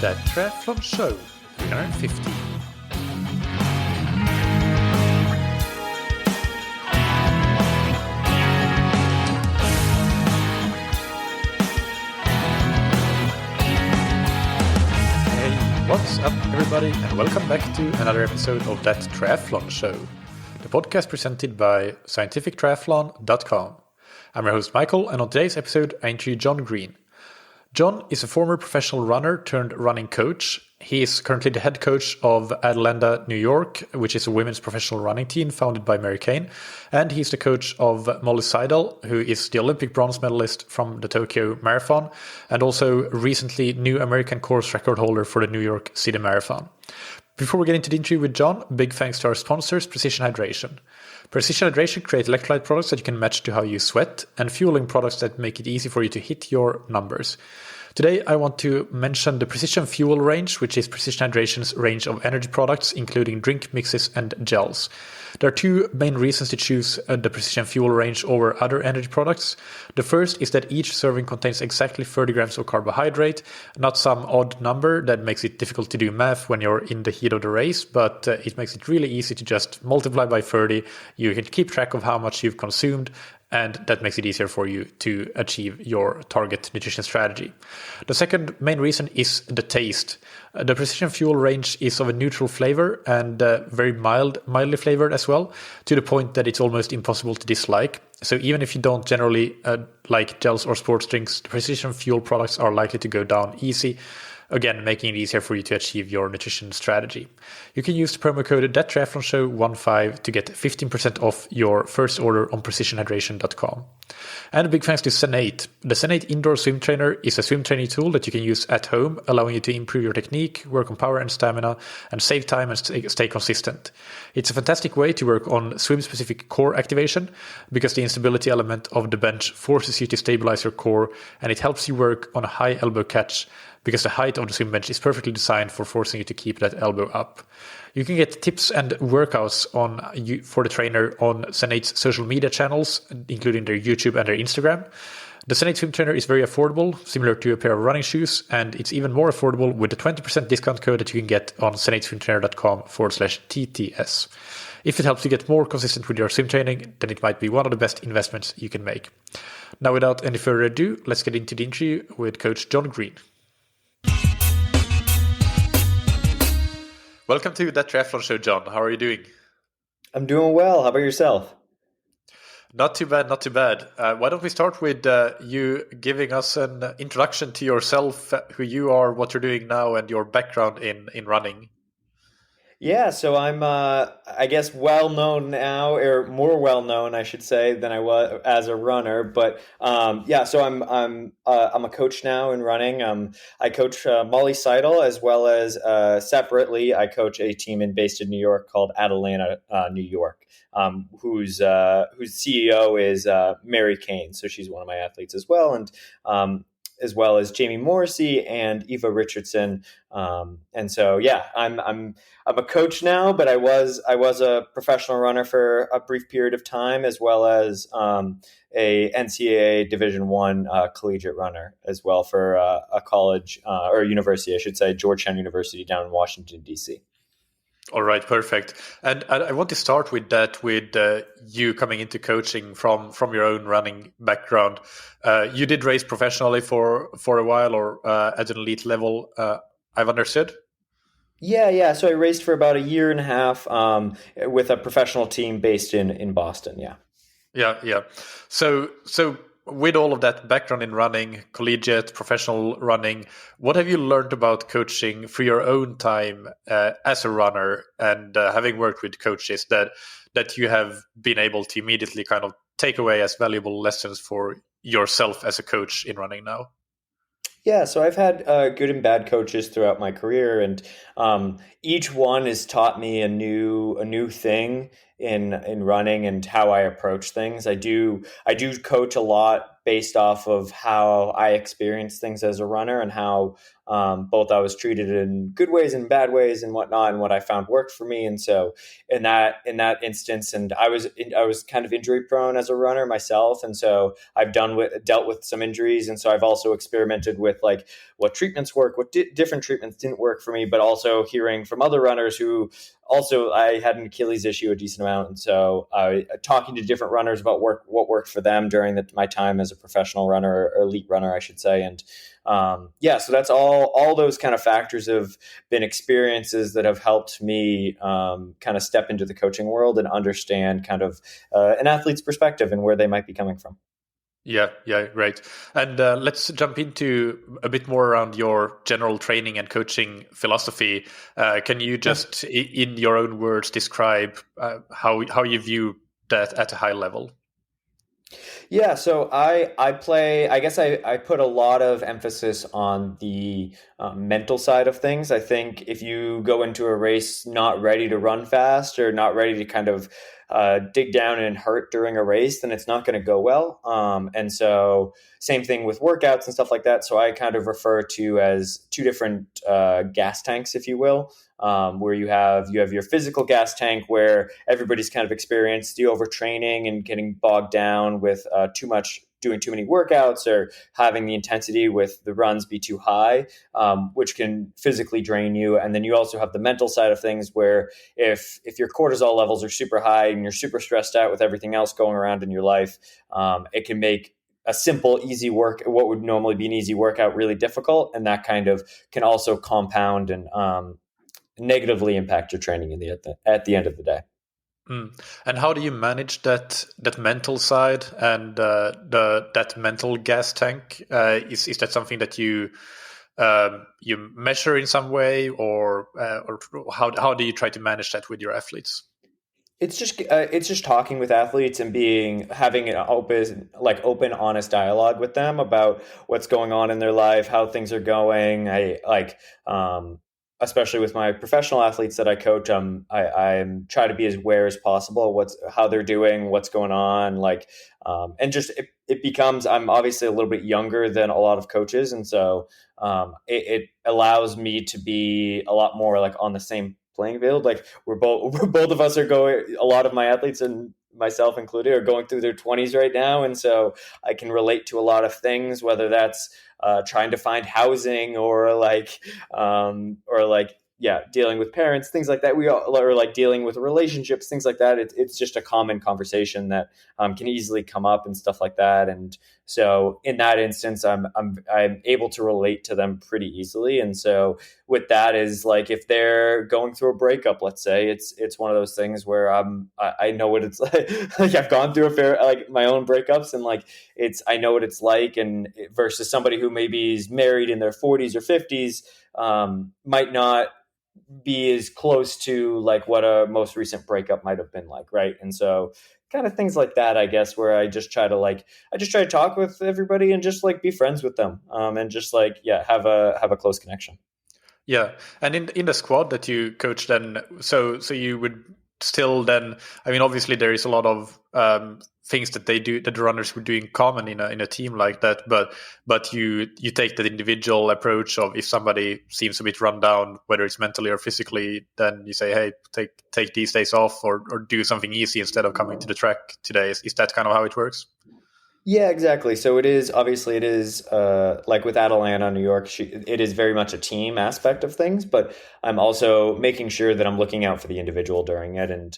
That Triathlon Show 350. Hey, what's up everybody, and welcome back to another episode of That Triathlon Show, the podcast presented by scientifictriathlon.com. I'm your host Michael, and on today's episode I interview Jon Green. Jon is a former professional runner turned running coach. He is currently the head coach of Atalanta NYC, which is a women's professional running team founded by Mary Cain. And he's the coach of Molly Seidel, who is the Olympic bronze medalist from the Tokyo Marathon, and also recently new American course record holder for the New York City Marathon. Before we get into the interview with Jon, big thanks to our sponsors, Precision Hydration. Precision Hydration creates electrolyte products that you can match to how you sweat and fueling products that make it easy for you to hit your numbers. Today, I want to mention the Precision Fuel range, which is Precision Hydration's range of energy products, including drink mixes and gels. There are two main reasons to choose the Precision Fuel range over other energy products. The first is that each serving contains exactly 30 grams of carbohydrate, not some odd number that makes it difficult to do math when you're in the heat of the race, but it makes it really easy to just multiply by 30. You can keep track of how much you've consumed, and that makes it easier for you to achieve your target nutrition strategy. The second main reason is the taste. The Precision Fuel range is of a neutral flavor and very mildly flavored as well, to the point that it's almost impossible to dislike. So even if you don't generally like gels or sports drinks, the Precision Fuel products are likely to go down easy, again, making it easier for you to achieve your nutrition strategy. You can use the promo code ThatTriathlonShow15 to get 15% off your first order on precisionhydration.com. And a big thanks to Zen8. The Zen8 indoor swim trainer is a swim training tool that you can use at home, allowing you to improve your technique, work on power and stamina, and save time and stay consistent. It's a fantastic way to work on swim-specific core activation because the instability element of the bench forces you to stabilize your core, and it helps you work on a high elbow catch because the height of the swim bench is perfectly designed for forcing you to keep that elbow up. You can get tips and workouts for the trainer on Zen8's social media channels, including their YouTube and their Instagram. The Zen8 swim trainer is very affordable, similar to a pair of running shoes, and it's even more affordable with the 20% discount code that you can get on zen8swimtrainer.com/TTS. If it helps you get more consistent with your swim training, then it might be one of the best investments you can make. Now, without any further ado, let's get into the interview with Coach Jon Green. Welcome to That Triathlon Show, Jon. How are you doing? I'm doing well. How about yourself? Not too bad, not too bad. Why don't we start with you giving us an introduction to yourself, who you are, what you're doing now, and your background in running. Yeah, so I'm, I guess, well known now, or more well known, I should say, than I was as a runner. But so I'm a coach now in running. I coach Molly Seidel, as well as separately, I coach a team based in New York called Atalanta NYC, whose CEO is Mary Cain. So she's one of my athletes as well, and as well as Jamie Morrissey and Eva Richardson. And so, yeah, I'm a coach now, but I was a professional runner for a brief period of time, as well as a NCAA Division I collegiate runner as well for a college or a university, I should say, Georgetown University down in Washington, D.C. All right, perfect. And I want to start with that, with you coming into coaching from your own running background. You did race professionally for a while, or at an elite level, I've understood? Yeah. So I raced for about a year and a half with a professional team based in Boston, yeah. Yeah. So with all of that background in running, collegiate, professional running, what have you learned about coaching for your own time as a runner, and having worked with coaches that you have been able to immediately kind of take away as valuable lessons for yourself as a coach in running now? Yeah, so I've had good and bad coaches throughout my career, and each one has taught me a new thing in running and how I approach things. I do coach a lot based off of how I experienced things as a runner and how both I was treated in good ways and bad ways and whatnot, and what I found worked for me. And so in that instance, and I was kind of injury prone as a runner myself, and so I've dealt with some injuries, and so I've also experimented with like what treatments work, what different treatments didn't work for me, but also hearing from other runners who also I had an Achilles issue a decent amount, and so talking to different runners about what worked for them during my time as a professional runner or elite runner, I should say, and so that's all those kind of factors have been experiences that have helped me kind of step into the coaching world and understand kind of an athlete's perspective and where they might be coming from. Yeah, right. And let's jump into a bit more around your general training and coaching philosophy. Can you just, in your own words, describe how you view that at a high level? Yeah, so I guess I put a lot of emphasis on the mental side of things. I think if you go into a race not ready to run fast or not ready to kind of dig down and hurt during a race, then it's not going to go well. And so same thing with workouts and stuff like that. So I kind of refer to as two different gas tanks, if you will. Where you have your physical gas tank where everybody's kind of experienced the overtraining and getting bogged down with doing too many workouts or having the intensity with the runs be too high, which can physically drain you. And then you also have the mental side of things where if your cortisol levels are super high and you're super stressed out with everything else going around in your life, it can make a simple, easy what would normally be an easy workout really difficult. And that kind of can also compound and negatively impact your training at the end of the day. And how do you manage that mental side and that mental gas tank? Is that something that you measure in some way, or how do you try to manage that with your athletes? It's just talking with athletes and having an open, honest dialogue with them about what's going on in their life, how things are going. Especially with my professional athletes that I coach, I'm try to be as aware as possible how they're doing, what's going on, and just it becomes, I'm obviously a little bit younger than a lot of coaches, and so it allows me to be a lot more like on the same playing field. Like both of us are going, a lot of my athletes and myself included are going through their 20s right now, and so I can relate to a lot of things, whether that's trying to find housing or dealing with parents, things like that. Or dealing with relationships, things like that. It's just a common conversation that can easily come up and stuff like that. And so in that instance, I'm able to relate to them pretty easily. And so with that is like, if they're going through a breakup, let's say, it's one of those things where I know what it's like. Like I've gone through my own breakups, and I know what it's like. And versus somebody who maybe is married in their 40s or 50s, might not be as close to like what a most recent breakup might have been like, right? And so kind of things like that, I guess, where I just try to talk with everybody and just like be friends with them, and just have a close connection. Yeah, and in the squad that you coach, then so you would still then, I mean, obviously there is a lot of things that the runners would do in common in a team like that, but you take that individual approach of, if somebody seems a bit run down, whether it's mentally or physically, then you say, hey, take these days off, or do something easy instead of coming to the track today. Is that kind of how it works? Yeah, exactly. So it is like with Atalanta New York, it is very much a team aspect of things, but I'm also making sure that I'm looking out for the individual during it. And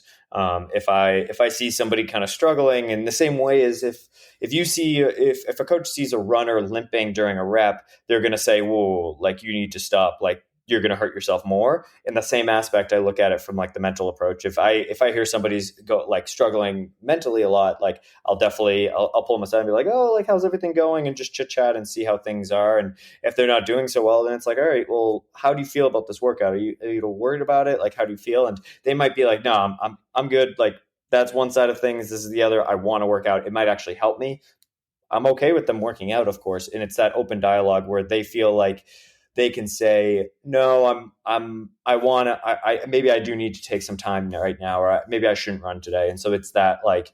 if I see somebody kind of struggling, in the same way as if a coach sees a runner limping during a rep, they're going to say, whoa, like you need to stop, like you're going to hurt yourself more. In the same aspect, I look at it from like the mental approach. If I hear somebody's struggling mentally a lot, like I'll pull them aside and be like, oh, like how's everything going, and just chit chat and see how things are. And if they're not doing so well, then it's like, all right, well, how do you feel about this workout? Are you worried about it? Like, how do you feel? And they might be like, no, I'm good. Like that's one side of things. This is the other. I want to work out. It might actually help me. I'm okay with them working out, of course. And it's that open dialogue where they feel like they can say, no, maybe I do need to take some time right now, or maybe I shouldn't run today. And so it's that like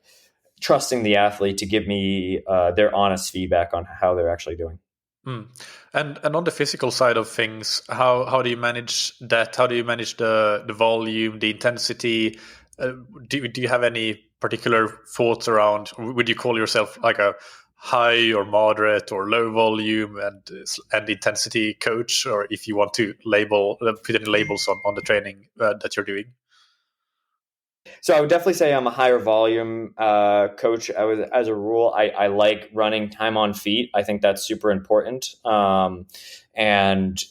trusting the athlete to give me their honest feedback on how they're actually doing. And on the physical side of things, how do you manage that? How do you manage the volume, the intensity? Do you have any particular thoughts around? Would you call yourself like a high or moderate or low volume and intensity coach, or if you want to put any labels on the training that you're doing? So I would definitely say I'm a higher volume coach. As a rule, I like running time on feet. I think that's super important. And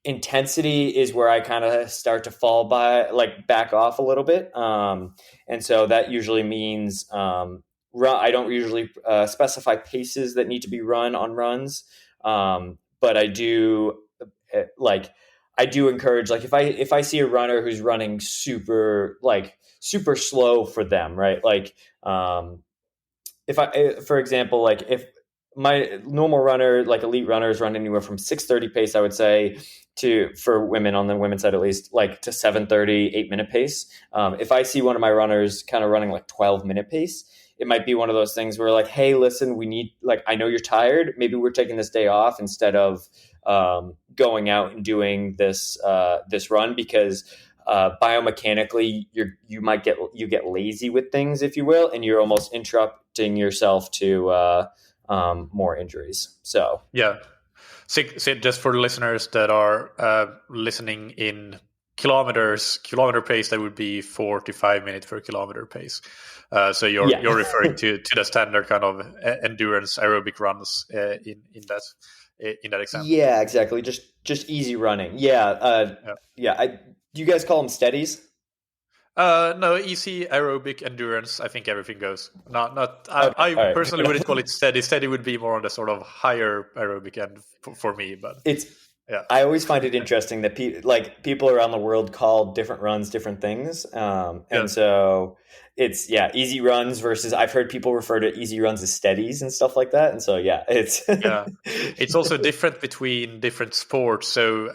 intensity is where I kind of start to back off a little bit. And so that usually means I don't usually specify paces that need to be run on runs. But I do I do encourage, like, if I see a runner who's running super slow for them, right? Like, for example, like if my normal runner, like elite runners, run anywhere from 6:30 pace, I would say, for women on the women's side at least, like to 7:30, 8-minute pace. If I see one of my runners kind of running like 12-minute pace, it might be one of those things where, like, hey, listen, I know you're tired. Maybe we're taking this day off instead of going out and doing this run, because biomechanically you get lazy with things, if you will, and you're almost interrupting yourself to more injuries. So so just for listeners that are listening in kilometer pace, that would be 4 to 5 minutes per kilometer pace. So you're referring to the standard kind of endurance aerobic runs in that example. Yeah, exactly. Just easy running. Do you guys call them steadies? No, easy aerobic endurance. I think everything goes. I personally wouldn't call it steady. Steady would be more on the sort of higher aerobic end for me. But I always find it interesting that people around the world call different runs different things, so it's easy runs versus, I've heard people refer to easy runs as steadies and stuff like that, and so it's it's also different between different sports. So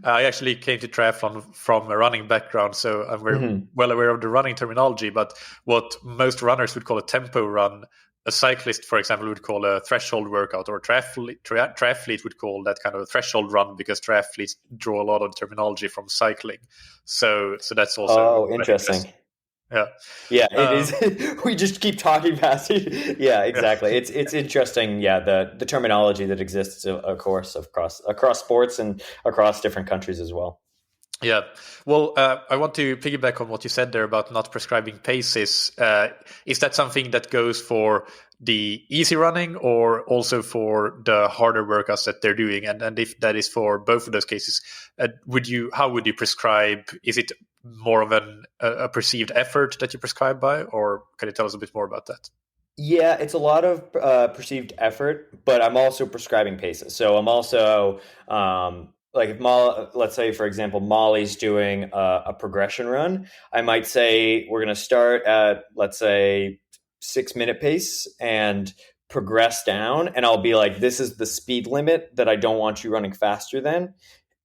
I actually came to triathlon from a running background, so I'm very well aware of the running terminology. But what most runners would call a tempo run, a cyclist, for example, would call a threshold workout, or triathlete would call that kind of a threshold run, because triathletes draw a lot of terminology from cycling. So that's also interesting. Yeah, it is. We just keep talking past it. Yeah, exactly. It's interesting. Yeah, the terminology that exists, of course, across sports and across different countries as well. Yeah. Well, I want to piggyback on what you said there about not prescribing paces. Is that something that goes for the easy running, or also for the harder workouts that they're doing? And if that is for both of those cases, how would you prescribe? Is it more of a perceived effort that you prescribe by, or can you tell us a bit more about that? Yeah, it's a lot of perceived effort, but I'm also prescribing paces. So I'm also like, if let's say, for example, Molly's doing a progression run, I might say we're going to start at, let's say, 6-minute pace and progress down, and I'll be like, this is the speed limit that I don't want you running faster than.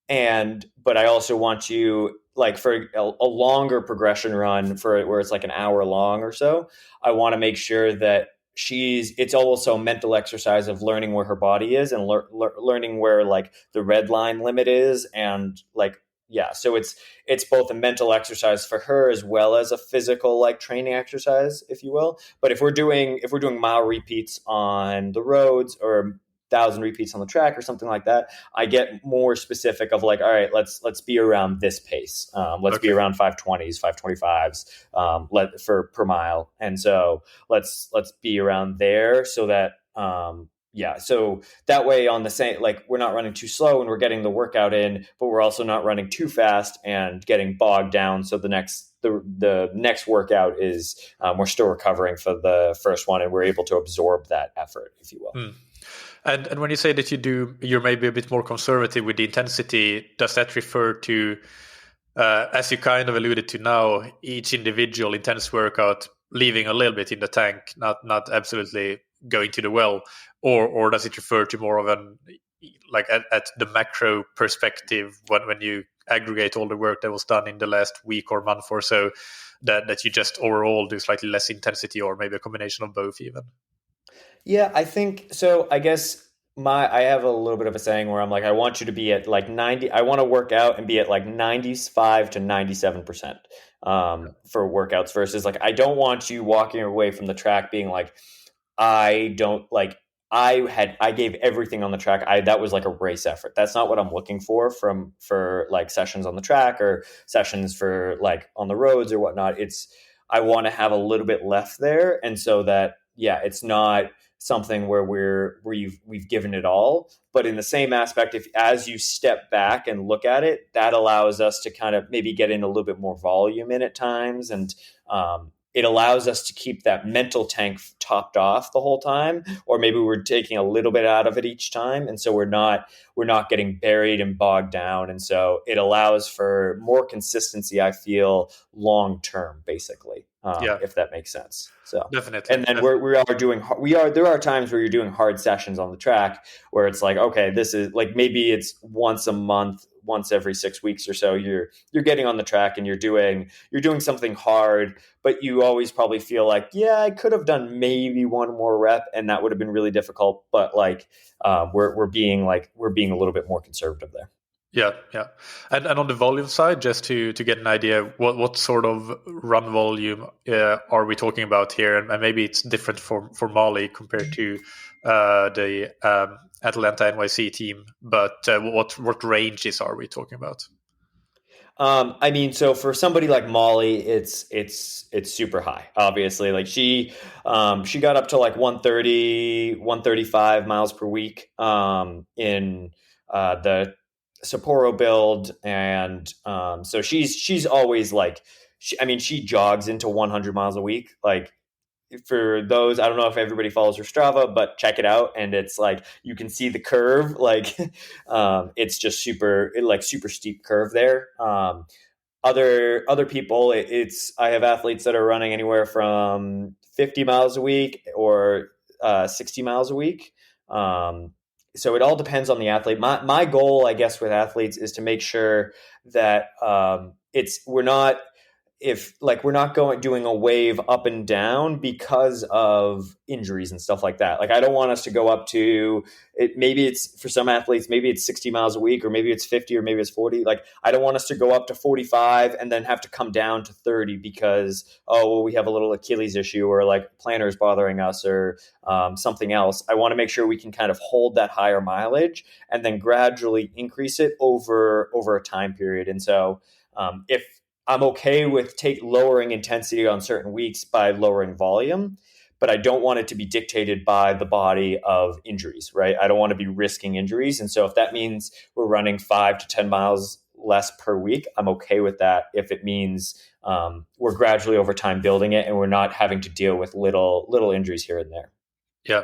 But I also want you, like, for a longer progression run, where it's like an hour long or so, I want to make sure that it's also a mental exercise of learning where her body is, and learning where, like, the red line limit is, and so it's both a mental exercise for her as well as a physical, like, training exercise, if you will. But if we're doing mile repeats on the roads, or 1,000 repeats on the track or something like that, I get more specific of, like, all right, let's be around this pace. Let's be around 520s, 525s for per mile. And so let's be around there, so that so that way, on the same, like, we're not running too slow and we're getting the workout in, but we're also not running too fast and getting bogged down. So the next workout is, we're still recovering for the first one, and we're able to absorb that effort, if you will. And when you say that you're maybe a bit more conservative with the intensity, does that refer to, as you kind of alluded to now, each individual intense workout leaving a little bit in the tank, not absolutely going to the well, or does it refer to more of an, like, at the macro perspective, when you aggregate all the work that was done in the last week or month or so, that you just overall do slightly less intensity, or maybe a combination of both even? Yeah, I think so. I guess I have a little bit of a saying where I'm like, I want you to be at like 90. I want to work out and be at like 95 to 97% for workouts versus like, I don't want you walking away from the track being like, I don't like, I gave everything on the track. That was like a race effort. That's not what I'm looking for like sessions on the track or sessions for like on the roads or whatnot. I want to have a little bit left there. And so that, yeah, it's not something where we've given it all, but in the same aspect, if as you step back and look at it, that allows us to kind of maybe get in a little bit more volume in at times, and it allows us to keep that mental tank topped off the whole time, or maybe we're taking a little bit out of it each time, and so we're not getting buried and bogged down, and so it allows for more consistency, I feel, long term, basically. If that makes sense. So Definitely. and then there are times where you're doing hard sessions on the track where it's like, okay, this is like, maybe it's once a month, once every 6 weeks or so, you're getting on the track and you're doing something hard, but you always probably feel like, yeah, I could have done maybe one more rep and that would have been really difficult, but like we're being a little bit more conservative there. Yeah. And on the volume side, just to get an idea, what sort of run volume are we talking about here? And maybe it's different for Molly compared to the Atalanta NYC team, but what ranges are we talking about? I mean, so for somebody like Molly, it's super high. Obviously, like she got up to like 130, 135 miles per week in the Sapporo build, and so she's always like, she jogs into 100 miles a week. Like, for those, I don't know if everybody follows her Strava, but check it out, and it's like you can see the curve. Like, it's just super steep curve there. Other people, I have athletes that are running anywhere from 50 miles a week or 60 miles a week. So it all depends on the athlete. My goal, I guess, with athletes is to make sure that we're not doing a wave up and down because of injuries and stuff like that. Like, I don't want us to go up to it. Maybe it's, for some athletes, maybe it's 60 miles a week, or maybe it's 50, or maybe it's 40. Like, I don't want us to go up to 45 and then have to come down to 30 because, oh, well, we have a little Achilles issue, or like plantar's bothering us, or something else. I want to make sure we can kind of hold that higher mileage and then gradually increase it over a time period. And so if I'm okay with lowering intensity on certain weeks by lowering volume, but I don't want it to be dictated by the body of injuries, right? I don't want to be risking injuries. And so if that means we're running 5 to 10 miles less per week, I'm okay with that. If it means we're gradually over time building it and we're not having to deal with little injuries here and there. Yeah.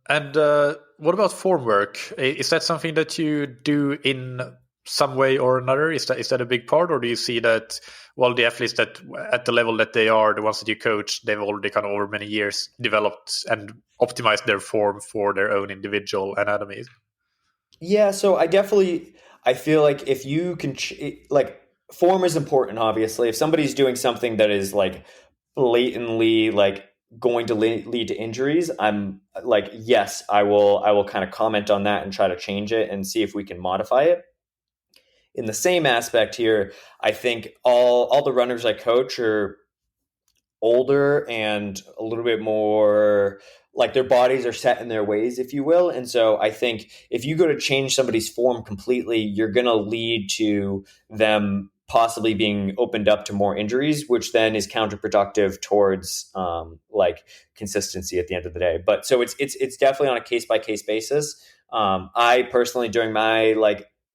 And what about form work? Is that something that you do in some way or another? Is that a big part, or do you see that, well, the athletes that at the level that they are, the ones that you coach, they've already kind of over many years developed and optimized their form for their own individual anatomy? Yeah, so I feel like if you can, like, form is important, obviously. If somebody's doing something that is like blatantly like going to lead to injuries, I'm like, yes, I will kind of comment on that and try to change it and see if we can modify it. In the same aspect here, I think all the runners I coach are older and a little bit more like their bodies are set in their ways, if you will. And so I think if you go to change somebody's form completely, you're going to lead to them possibly being opened up to more injuries, which then is counterproductive towards like consistency at the end of the day. But so it's definitely on a case by case basis. I personally, during my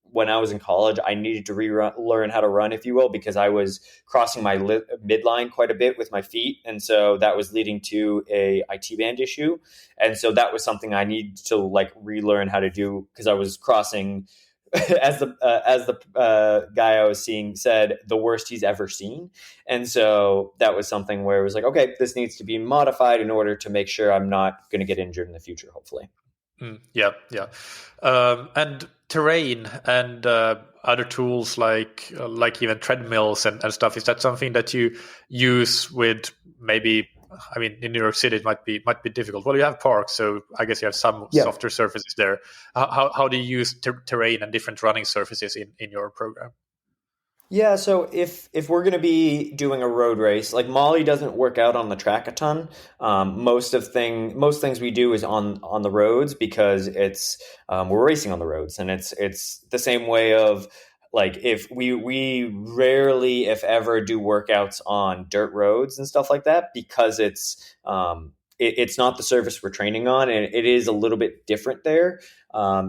when I was in college, I needed to learn how to run, if you will, because I was crossing my midline quite a bit with my feet. And so that was leading to a IT band issue. And so that was something I needed to relearn how to do, because I was crossing, as the guy I was seeing said, the worst he's ever seen. And so that was something where it was like, okay, this needs to be modified in order to make sure I'm not going to get injured in the future, hopefully. Yeah. And terrain and other tools like even treadmills and stuff? Is that something that you use with maybe? I mean, in New York City, it might be difficult. Well, you have parks, so I guess you have some Yeah. softer surfaces there. How do you use terrain and different running surfaces in your program? Yeah, so if we're going to be doing a road race, like Molly doesn't work out on the track a ton. Most things we do is on the roads because it's we're racing on the roads, and it's the same way of like if we rarely, if ever, do workouts on dirt roads and stuff like that because it's not the surface we're training on, and it is a little bit different there.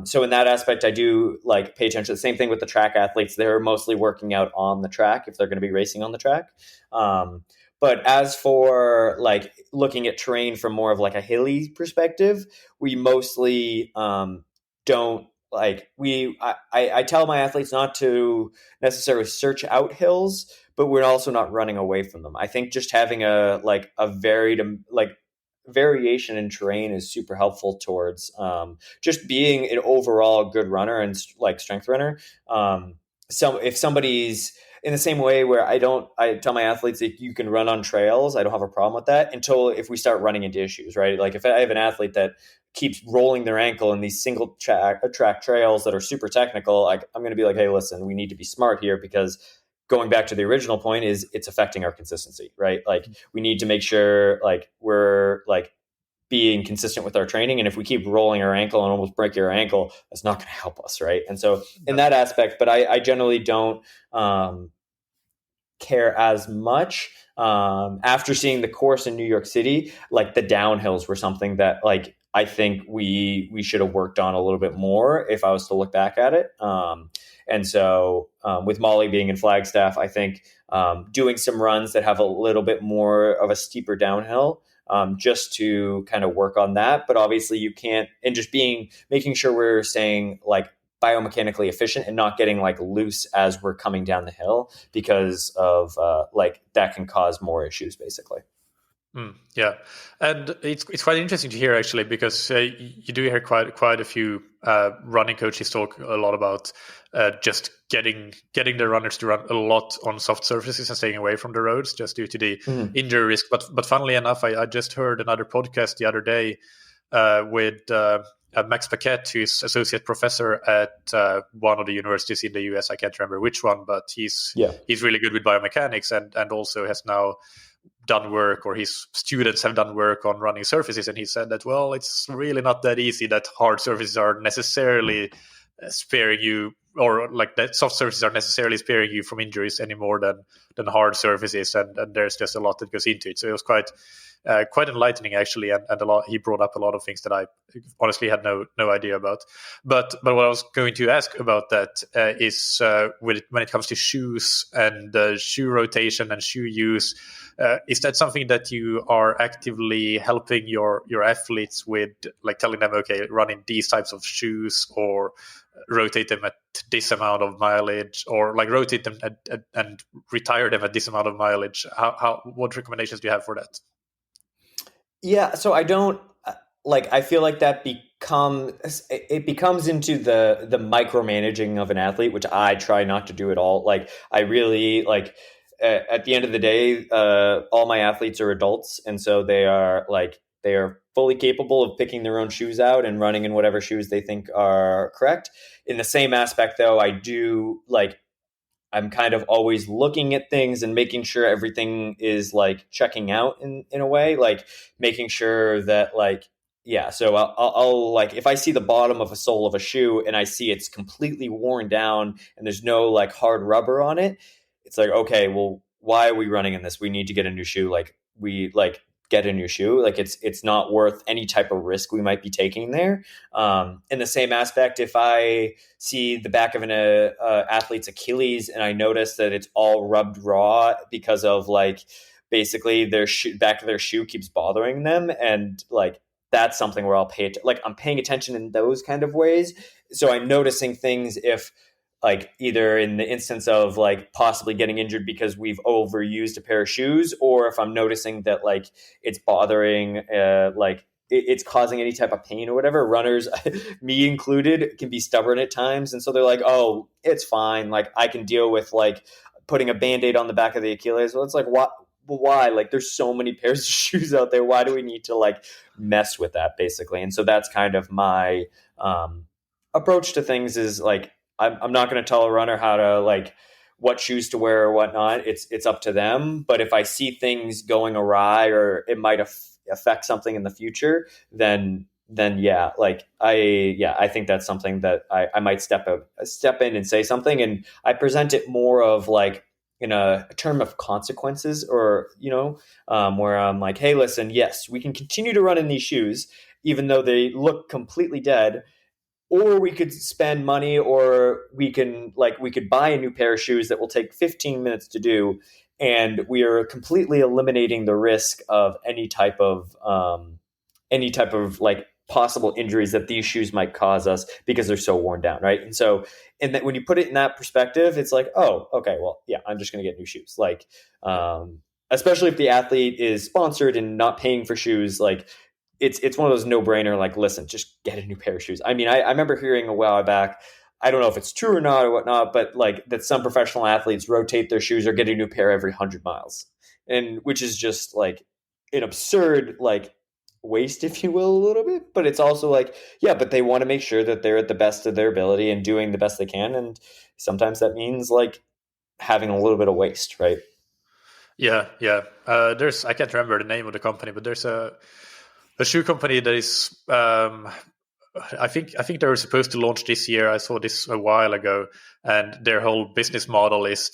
So in that aspect, I do like pay attention. The same thing with the track athletes; they're mostly working out on the track if they're going to be racing on the track. But as for like looking at terrain from more of like a hilly perspective, we mostly don't like I tell my athletes not to necessarily search out hills, but we're also not running away from them. I think just having a varied variation in terrain is super helpful towards just being an overall good runner and like strength runner. So if somebody's in the same way where I tell my athletes that you can run on trails, I don't have a problem with that until if we start running into issues, right? Like if I have an athlete that keeps rolling their ankle in these single track trails that are super technical, I'm going to be like, hey, listen, we need to be smart here because going back to the original point is it's affecting our consistency, right? Like we need to make sure like we're like being consistent with our training. And if we keep rolling our ankle and almost break your ankle, that's not going to help us, right? And so in that aspect, but I generally don't care as much. After seeing the course in New York City, like the downhills were something that like I think we should have worked on a little bit more if I was to look back at it. And so with Molly being in Flagstaff, I think doing some runs that have a little bit more of a steeper downhill just to kind of work on that. But obviously you can't, and just making sure we're staying like biomechanically efficient and not getting like loose as we're coming down the hill because of like that can cause more issues basically. Yeah, and it's quite interesting to hear actually because you do hear quite a few running coaches talk a lot about just getting the runners to run a lot on soft surfaces and staying away from the roads just due to the injury risk. But funnily enough, I just heard another podcast the other day with Max Paquette, who's associate professor at one of the universities in the US. I can't remember which one, but he's really good with biomechanics and also has now done work, or his students have done work on running surfaces, and he said that, well, it's really not that easy that hard surfaces are necessarily sparing you, or like that soft surfaces are necessarily sparing you from injuries any more than hard surfaces, and there's just a lot that goes into it. So it was quite enlightening actually, and a lot. He brought up a lot of things that I honestly had no idea about. But what I was going to ask about that is when it comes to shoes and shoe rotation and shoe use, is that something that you are actively helping your athletes with, like telling them, okay, run in these types of shoes, or rotate them at this amount of mileage, or like rotate them and retire them at this amount of mileage? What recommendations do you have for that? Yeah, so I don't like. I feel like that becomes into the micromanaging of an athlete, which I try not to do at all. Like I really like. At the end of the day, all my athletes are adults, and so they are fully capable of picking their own shoes out and running in whatever shoes they think are correct. In the same aspect, though, I do like. I'm kind of always looking at things and making sure everything is like checking out in a way, like making sure that like, yeah. So I'll like, if I see the bottom of a sole of a shoe and I see it's completely worn down and there's no like hard rubber on it, it's like, okay, well, why are we running in this? We need to get a new shoe. Like we like get a new shoe. Like it's not worth any type of risk we might be taking there. In the same aspect, if I see the back of an athlete's Achilles and I notice that it's all rubbed raw because of like basically their back of their shoe keeps bothering them, and like that's something where I'm paying attention in those kind of ways. So I'm noticing things if like either in the instance of like possibly getting injured because we've overused a pair of shoes, or if I'm noticing that like it's bothering like it's causing any type of pain or whatever. Runners, me included, can be stubborn at times. And so they're like, oh, it's fine. Like I can deal with like putting a Band-Aid on the back of the Achilles. Well, it's like, what? Why? Like there's so many pairs of shoes out there. Why do we need to like mess with that basically? And so that's kind of my approach to things is like, I'm not going to tell a runner how to like what shoes to wear or whatnot. It's up to them. But if I see things going awry or it might affect something in the future, then yeah, like I think that's something that I might step in and say something. And I present it more of like in a term of consequences or, where I'm like, hey, listen, yes, we can continue to run in these shoes, even though they look completely dead. Or we could spend money, or we could buy a new pair of shoes that will take 15 minutes to do, and we are completely eliminating the risk of any type of like possible injuries that these shoes might cause us because they're so worn down, right? And so, and that when you put it in that perspective, it's like, oh, okay, well, yeah, I'm just going to get new shoes, like, especially if the athlete is sponsored and not paying for shoes, like. It's one of those no-brainer, like, listen, just get a new pair of shoes. I mean, I remember hearing a while back, I don't know if it's true or not or whatnot, but like that some professional athletes rotate their shoes or get a new pair every 100 miles. And which is just like an absurd, like waste, if you will, a little bit. But it's also like, yeah, but they want to make sure that they're at the best of their ability and doing the best they can. And sometimes that means like having a little bit of waste, right? Yeah. I can't remember the name of the company, but there's a shoe company that is, I think they were supposed to launch this year. I saw this a while ago, and their whole business model is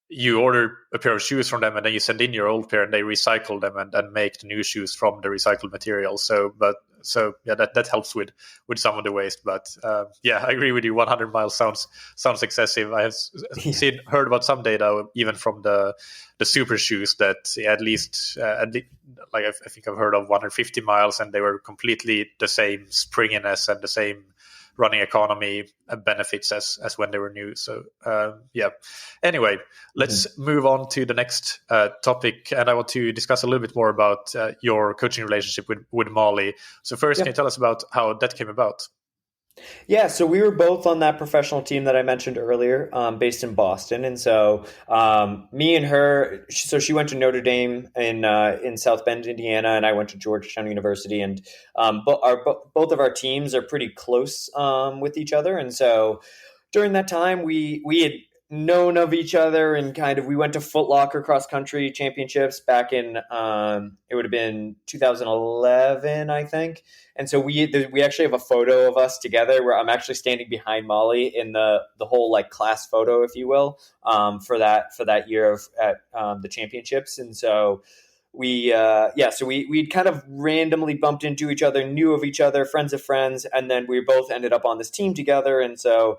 you order a pair of shoes from them, and then you send in your old pair, and they recycle them and make the new shoes from the recycled material. So yeah, that helps with some of the waste. But yeah, I agree with you. 100 miles sounds excessive. I have heard about some data, even from the super shoes, that at least like I think I've heard of 150 miles, and they were completely the same springiness and the same running economy benefits as when they were new. So yeah. Anyway, let's move on to the next topic, and I want to discuss a little bit more about your coaching relationship with Molly. So first, Can you tell us about how that came about? Yeah, so we were both on that professional team that I mentioned earlier, based in Boston, and so me and her. So she went to Notre Dame in South Bend, Indiana, and I went to Georgetown University, and both of our teams are pretty close with each other, and so during that time we had known of each other, and kind of we went to Foot Locker cross country championships back in it would have been 2011, I think. And so we actually have a photo of us together where I'm actually standing behind Molly in the whole like class photo, if you will, for that year at the championships. And so we kind of randomly bumped into each other, knew of each other, friends of friends, and then we both ended up on this team together. And so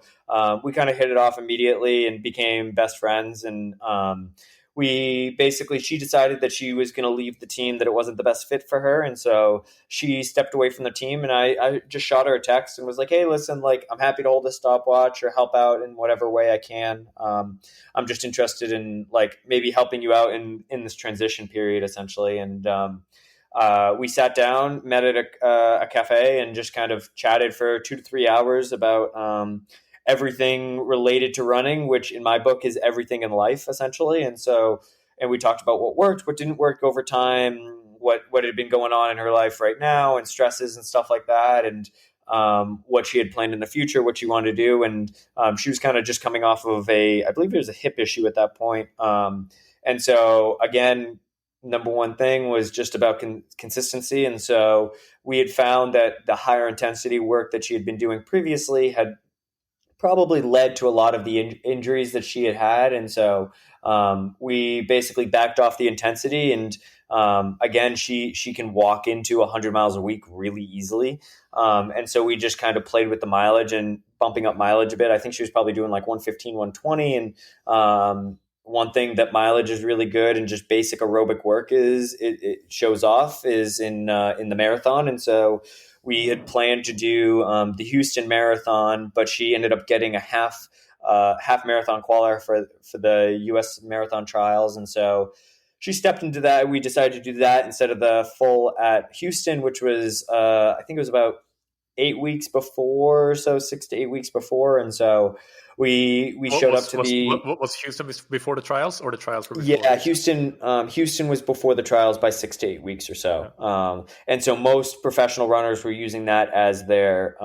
we kind of hit it off immediately and became best friends. And she decided that she was going to leave the team, that it wasn't the best fit for her. And so she stepped away from the team, and I just shot her a text and was like, hey, listen, like, I'm happy to hold a stopwatch or help out in whatever way I can. I'm just interested in like maybe helping you out in this transition period, essentially. And we sat down, met at a cafe, and just kind of chatted for 2 to 3 hours about everything related to running, which in my book is everything in life, essentially. And we talked about what worked, what didn't work over time, what had been going on in her life right now, and stresses and stuff like that, and what she had planned in the future, what she wanted to do. And she was kind of just coming off of I believe it was a hip issue at that point. And so again, number one thing was just about consistency. And so we had found that the higher intensity work that she had been doing previously had probably led to a lot of the injuries that she had. And so we basically backed off the intensity. And again, she can walk into 100 miles a week really easily. And so we just kind of played with the mileage and bumping up mileage a bit. I think she was probably doing like 115, 120. And one thing that mileage is really good and just basic aerobic work it shows off is in the marathon. And so we had planned to do the Houston Marathon, but she ended up getting a half marathon qualifier for the U.S. marathon trials. And so she stepped into that. We decided to do that instead of the full at Houston, which was I think it was about 8 weeks before, so 6 to 8 weeks before, and so we showed up to the. What was Houston before the trials, or the trials were before? Yeah, Houston was before the trials by 6 to 8 weeks or so, and so most professional runners were using that as their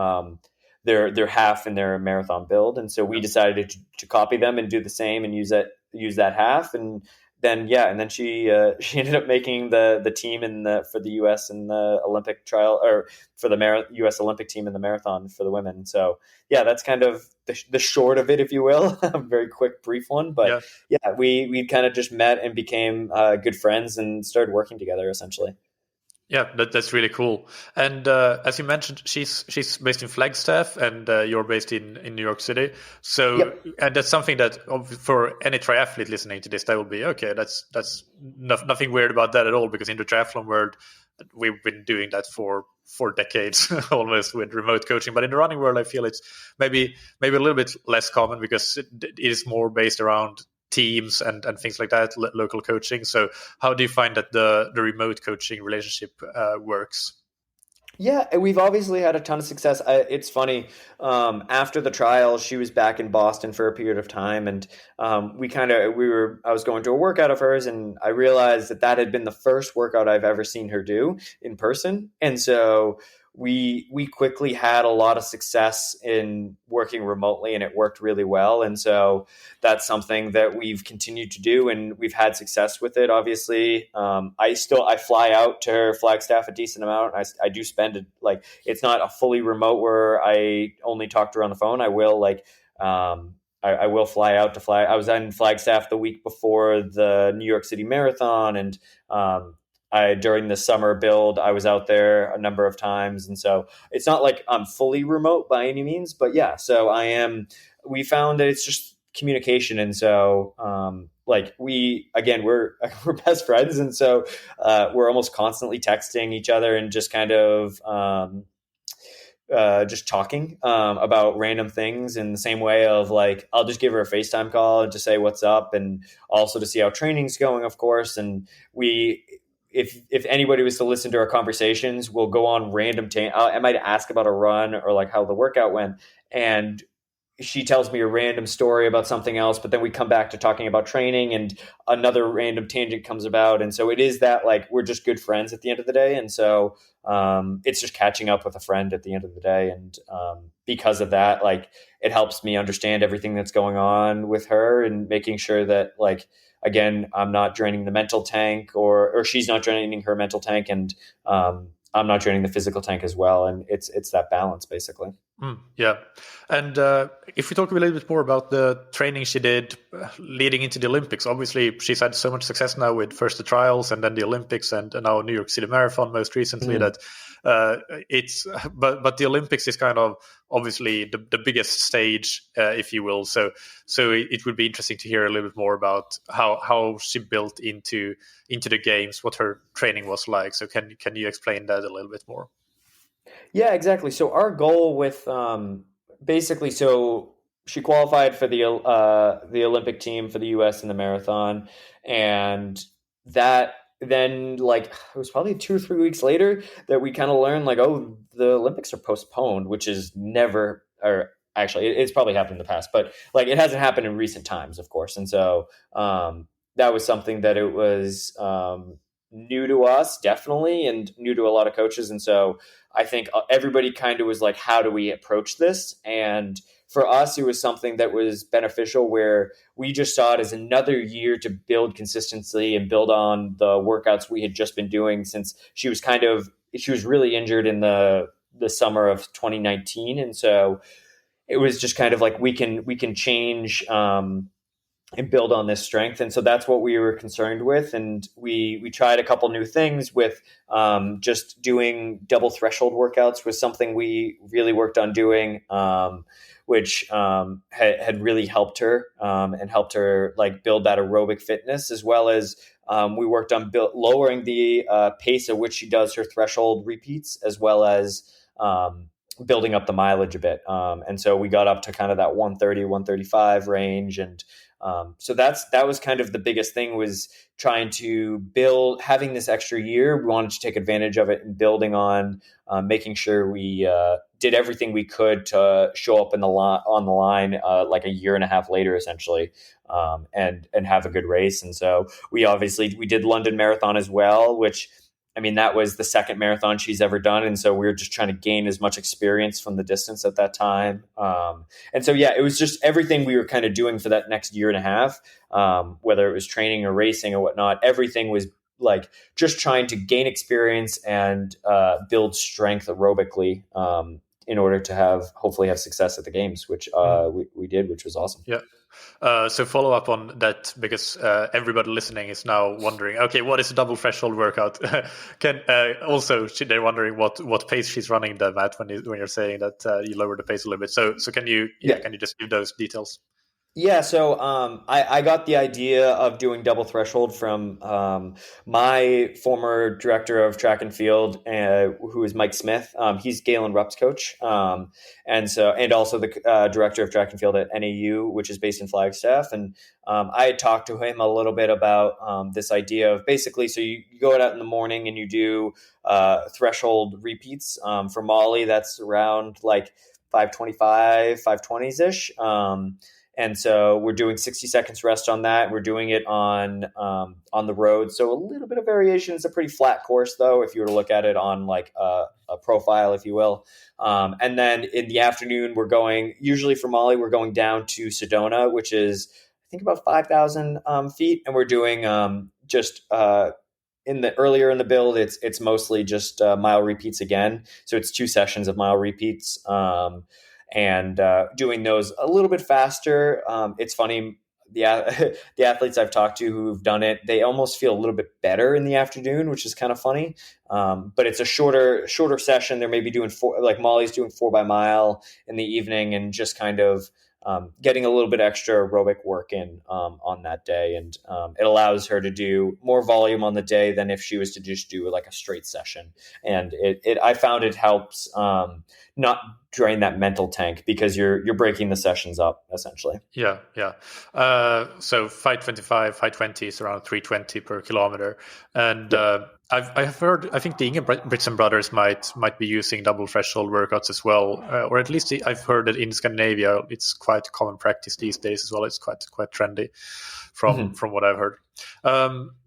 half in their marathon build, and so we decided to copy them and do the same and use that half, and then she ended up making the team for the U.S. in the Olympic trial, or for the U.S. Olympic team in the marathon for the women. So yeah, that's kind of the short of it, if you will. A very quick, brief one, but we kind of just met and became good friends and started working together essentially. Yeah, that's really cool. And as you mentioned, she's based in Flagstaff, and you're based in New York City. So, and that's something that for any triathlete listening to this, that will be okay. That's nothing weird about that at all, because in the triathlon world, we've been doing that for decades almost with remote coaching. But in the running world, I feel it's maybe a little bit less common, because it is more based around teams and things like that, local coaching. So how do you find that the remote coaching relationship works? Yeah, we've obviously had a ton of success. It's funny. After the trial, she was back in Boston for a period of time, and I was going to a workout of hers, and I realized that had been the first workout I've ever seen her do in person, and so we quickly had a lot of success in working remotely, and it worked really well. And so that's something that we've continued to do, and we've had success with it. Obviously, I fly out to her Flagstaff a decent amount. I do spend it, like, it's not a fully remote where I only talk to her on the phone. I will I will fly out to fly. I was in Flagstaff the week before the New York City Marathon, and during the summer build, I was out there a number of times. And so it's not like I'm fully remote by any means, but yeah, so we found that it's just communication. And so, we're best friends. And so, we're almost constantly texting each other and just kind of, just talking about random things, in the same way of, like, I'll just give her a FaceTime call to say what's up, and also to see how training's going, of course. And if anybody was to listen to our conversations, we'll go on random I might ask about a run or like how the workout went, and she tells me a random story about something else, but then we come back to talking about training, and another random tangent comes about. And so it is that, like, we're just good friends at the end of the day. And so it's just catching up with a friend at the end of the day. And because of that, like, it helps me understand everything that's going on with her, and making sure that, like, again, I'm not draining the mental tank, or she's not draining her mental tank, and I'm not draining the physical tank as well. And it's that balance, basically. Yeah. And if we talk a little bit more about the training she did leading into the Olympics, obviously she's had so much success now with first the trials and then the Olympics, and now New York City Marathon most recently, that but the Olympics is kind of obviously the biggest stage, if you will. So it would be interesting to hear a little bit more about how she built into the games, what her training was like. So can you explain that a little bit more? Yeah, exactly. So our goal with so she qualified for the Olympic team for the U.S. in the marathon, and that then, like, it was probably 2 or 3 weeks later that we kind of learned, like, oh, the Olympics are postponed, which is never, or actually it's probably happened in the past, but, like, it hasn't happened in recent times, of course. And so that was something that it was new to us, definitely, and new to a lot of coaches. And so I think everybody kind of was like, how do we approach this? And for us, it was something that was beneficial, where we just saw it as another year to build consistency and build on the workouts we had just been doing, since she was really injured in the summer of 2019. And so it was just kind of like, we can change and build on this strength. And so that's what we were concerned with. And we tried a couple new things with just doing double threshold workouts, was something we really worked on doing, which had really helped her and helped her, like, build that aerobic fitness, as well as we worked on lowering the pace at which she does her threshold repeats, as well as building up the mileage a bit. And so we got up to kind of that 130, 135 range. And so that was kind of the biggest thing, was trying to having this extra year. We wanted to take advantage of it and building on making sure we did everything we could to show up on the line like a year and a half later, essentially, and have a good race. And so we did London Marathon as well, which, I mean, that was the second marathon she's ever done. And so we were just trying to gain as much experience from the distance at that time. And so, yeah, it was just everything we were kind of doing for that next year and a half, whether it was training or racing or whatnot. Everything was like just trying to gain experience and build strength aerobically in order to hopefully have success at the games, which we did, which was awesome. Yeah. So follow up on that, because everybody listening is now wondering, okay, what is a double threshold workout? They're wondering what pace she's running them at when you're saying that you lower the pace a little bit. So can you just give those details? Yeah, so I got the idea of doing double threshold from my former director of track and field, who is Mike Smith. He's Galen Rupp's coach, and also the director of track and field at NAU, which is based in Flagstaff. And I had talked to him a little bit about this idea of basically, so you go out in the morning and you do threshold repeats. For Molly, that's around like 525, 520s ish. And so we're doing 60 seconds rest on that. We're doing it on the road. So a little bit of variation. It's a pretty flat course, though, if you were to look at it on like a profile, if you will. And then in the afternoon, usually for Molly, we're going down to Sedona, which is, I think, about 5,000 feet. And we're doing earlier in the build, it's mostly just mile repeats again. So it's 2 sessions of mile repeats. And doing those a little bit faster. It's funny, the athletes I've talked to who've done it, they almost feel a little bit better in the afternoon, which is kind of funny. But it's a shorter session. They're maybe doing like Molly's doing 4 by mile in the evening, and just kind of getting a little bit extra aerobic work in on that day. And it allows her to do more volume on the day than if she was to just do like a straight session. And I found it helps not drain that mental tank, because you're breaking the sessions up essentially. Yeah. So 525, 520 is around 320 per kilometer. And I've heard, I think the Ingebrigtsen brothers might be using double threshold workouts as well, or at least I've heard that in Scandinavia it's quite common practice these days as well. It's quite trendy from what I've heard.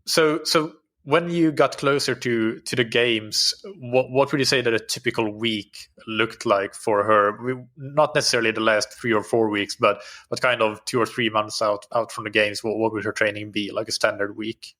So when you got closer to the games, what would you say that a typical week looked like for her? Not necessarily the last 3 or 4 weeks, but kind of 2 or 3 months out from the games. What would her training be, like a standard week?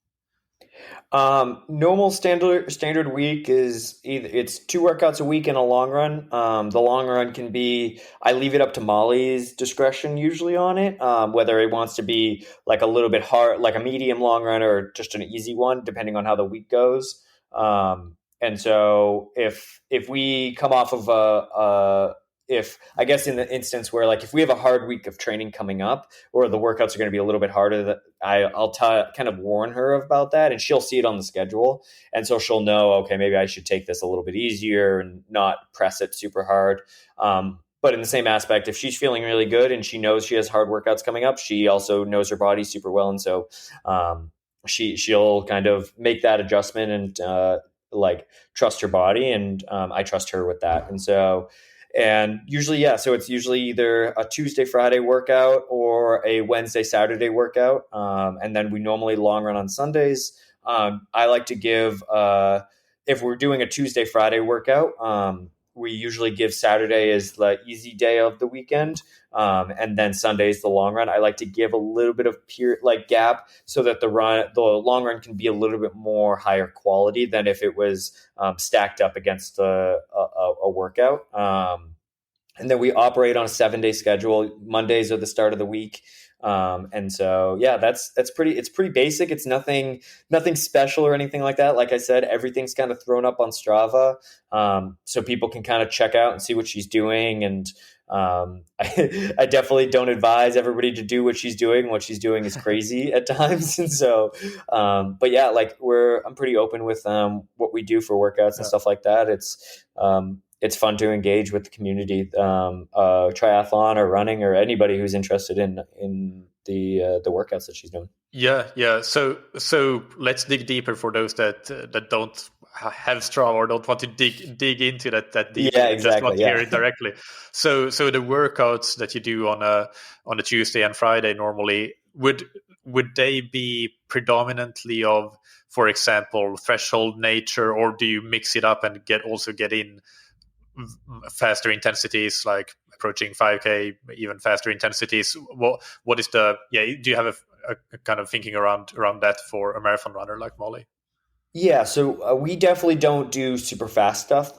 Normal standard week is it's 2 workouts a week in a long run. The long run can be, I leave it up to Molly's discretion usually on it, whether it wants to be like a little bit hard, like a medium long run, or just an easy one, depending on how the week goes. And so if we come off of if I guess in the instance where, like, if we have a hard week of training coming up, or the workouts are going to be a little bit harder, I'll kind of warn her about that, and she'll see it on the schedule. And so she'll know, okay, maybe I should take this a little bit easier and not press it super hard. But in the same aspect, if she's feeling really good and she knows she has hard workouts coming up, she also knows her body super well. And so she'll kind of make that adjustment and like trust her body. And I trust her with that. And usually, so it's usually either a Tuesday, Friday workout or a Wednesday, Saturday workout. And then we normally long run on Sundays. I like to give, if we're doing a Tuesday, Friday workout, we usually give Saturday as the easy day of the weekend. And then Sunday is the long run. I like to give a little bit of gap so that the long run can be a little bit more higher quality than if it was stacked up against a workout. And then we operate on a 7-day schedule. Mondays are the start of the week. And so, it's pretty basic. It's nothing special or anything like that. Like I said, everything's kind of thrown up on Strava. So people can kind of check out and see what she's doing. And, I definitely don't advise everybody to do what she's doing. What she's doing is crazy at times. And so, but yeah, like I'm pretty open with, what we do for workouts and stuff like that. It's, it's fun to engage with the community, triathlon or running or anybody who's interested in the workouts that she's doing. Yeah. So let's dig deeper for those that don't have Strava or don't want to dig into that deeply. Yeah, And just want exactly. to hear Yeah. it directly. So the workouts that you do on a Tuesday and Friday normally, would they be predominantly of, for example, threshold nature, or do you mix it up and get in faster intensities, like approaching 5K, even faster intensities? What is the do you have a kind of thinking around that for a marathon runner like Molly? Yeah, so we definitely don't do super fast stuff.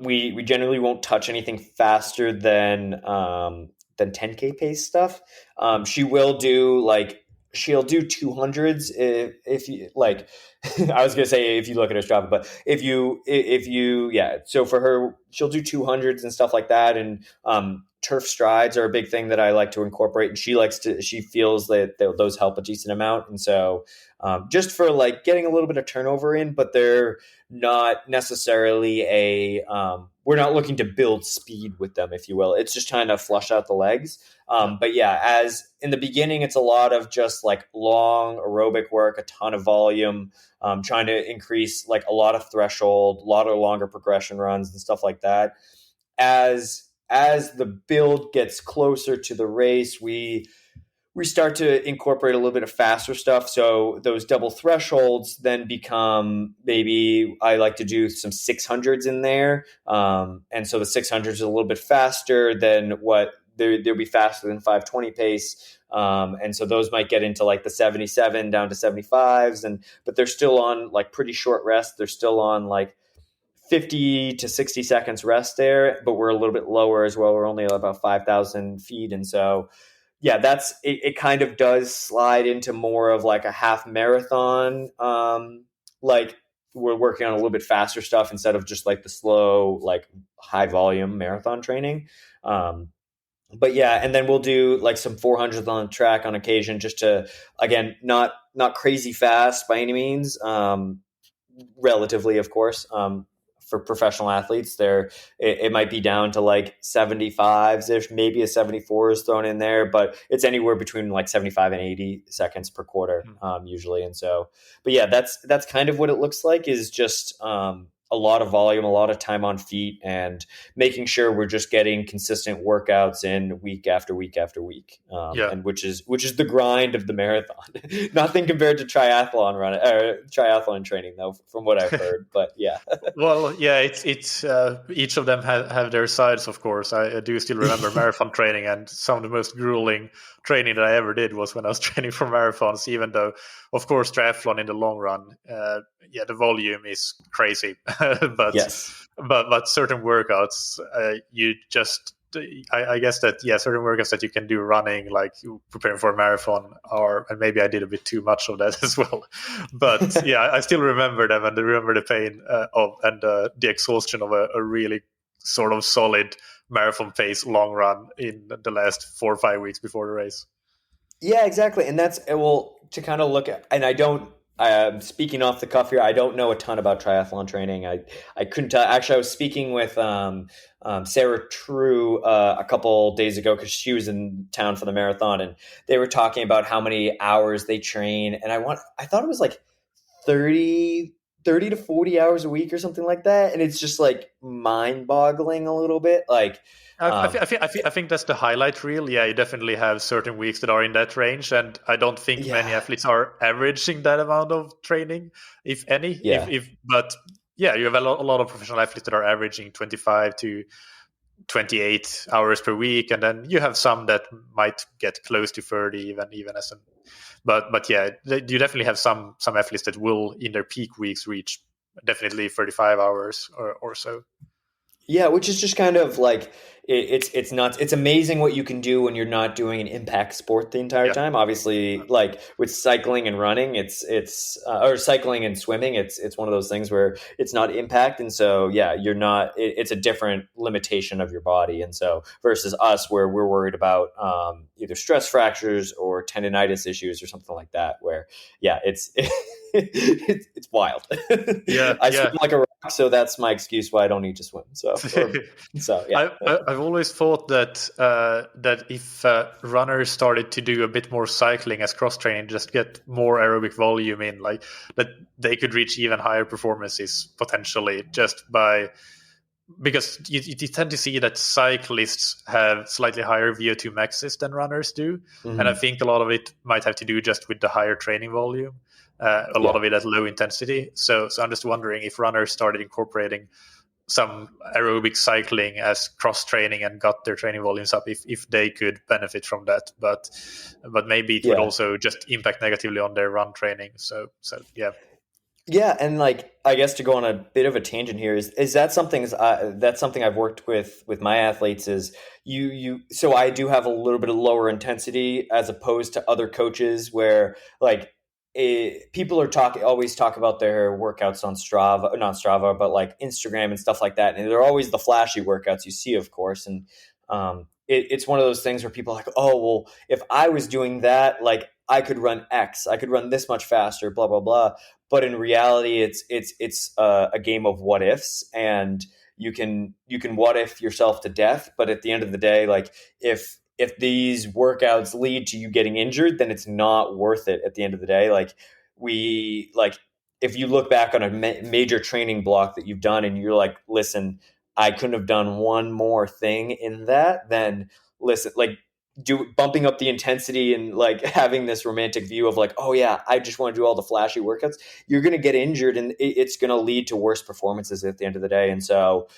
We generally won't touch anything faster than 10K pace stuff. She will do she'll do 200s if you like. I was gonna say if you look at her Strava, but if you yeah. So for her, she'll do 200s and stuff like that, and turf strides are a big thing that I like to incorporate, and she feels that those help a decent amount, and so just for like getting a little bit of turnover in, but they're not necessarily we're not looking to build speed with them, if you will. It's just trying to flush out the legs. But yeah, as in the beginning, it's a lot of just like long aerobic work, a ton of volume, trying to increase like a lot of threshold, a lot of longer progression runs and stuff like that. As the build gets closer to the race, we start to incorporate a little bit of faster stuff. So those double thresholds then become, maybe I like to do some 600s in there. And so the 600s is a little bit faster than what they'll be faster than 520 pace. And so those might get into like the 77 down to 75s, but they're still on like pretty short rest. They're still on like 50 to 60 seconds rest there, but we're a little bit lower as well. We're only about 5,000 feet. And so yeah, it kind of does slide into more of like a half marathon. Like we're working on a little bit faster stuff instead of just like the slow, like high volume marathon training. But yeah, and then we'll do like some 400s on the track on occasion, just to, again, not crazy fast by any means. Relatively, of course. For professional athletes, it might be down to like 75s ish, maybe a 74 is thrown in there, but it's anywhere between like 75 and 80 seconds per quarter, usually. And so, but yeah, that's kind of what it looks like, is just a lot of volume, a lot of time on feet, and making sure we're just getting consistent workouts in week after week after week. And which is the grind of the marathon. Nothing compared to triathlon training though, from what I've heard. But yeah. Well, yeah, it's each of them have their sides, of course. I do still remember marathon training, and some of the most grueling training that I ever did was when I was training for marathons, even though, of course, triathlon in the long run, the volume is crazy. but yes. but certain workouts, I guess that certain workouts that you can do running, like preparing for a marathon, and maybe I did a bit too much of that as well. But yeah, I still remember them, and I remember the pain and the exhaustion of a really sort of solid marathon pace long run in the last 4 or 5 weeks before the race. Yeah, exactly. And that's, well, to kind of look at, and speaking off the cuff here, I don't know a ton about triathlon training. I couldn't tell. Actually, I was speaking with Sarah True a couple days ago, because she was in town for the marathon, and they were talking about how many hours they train. And I thought it was like 30 to 40 hours a week or something like that. And it's just like mind boggling a little bit. Like, I think that's the highlight reel. Yeah, you definitely have certain weeks that are in that range, and I don't think many athletes are averaging that amount of training, if any. Yeah. But yeah, you have a lot of professional athletes that are averaging 25 to 28 hours per week, and then you have some that might get close to 30, even as but yeah, you definitely have some athletes that will in their peak weeks reach definitely 35 hours or so. Yeah, which is just kind of like, it's nuts. It's amazing what you can do when you're not doing an impact sport the entire time. Obviously, like with cycling and running, or cycling and swimming, it's one of those things where it's not impact, and so yeah, you're not. It's a different limitation of your body, and so versus us, where we're worried about either stress fractures or tendonitis issues or something like that. Where it's it's wild. Yeah, I swim like a rock so that's my excuse why I don't need to swim. So yeah. I've always thought that that if runners started to do a bit more cycling as cross training, just get more aerobic volume in, like that they could reach even higher performances potentially just by, because you tend to see that cyclists have slightly higher VO2 maxes than runners do. Mm-hmm. And I think a lot of it might have to do just with the higher training volume, a lot of it at low intensity. So I'm just wondering if runners started incorporating some aerobic cycling as cross training and got their training volumes up, if they could benefit from that. But maybe it would also just impact negatively on their run training. So yeah. Yeah, and like I guess to go on a bit of a tangent here, is that something that's something I've worked with my athletes is you so I do have a little bit of lower intensity as opposed to other coaches where like people are always talk about their workouts on Strava, not Strava, but like Instagram and stuff like that, and they're always the flashy workouts you see, of course, and it's one of those things where people are like, oh well, if I was doing that, like I could run X, I could run this much faster, blah blah blah. But in reality, it's a game of what ifs, and you can what if yourself to death. But at the end of the day, like if these workouts lead to you getting injured, then it's not worth it. At the end of the day, if you look back on a major training block that you've done, and you're like, listen, I couldn't have done one more thing in that, then listen, like bumping up the intensity and like having this romantic view of like, oh yeah, I just want to do all the flashy workouts, you're going to get injured and it's going to lead to worse performances at the end of the day. And so,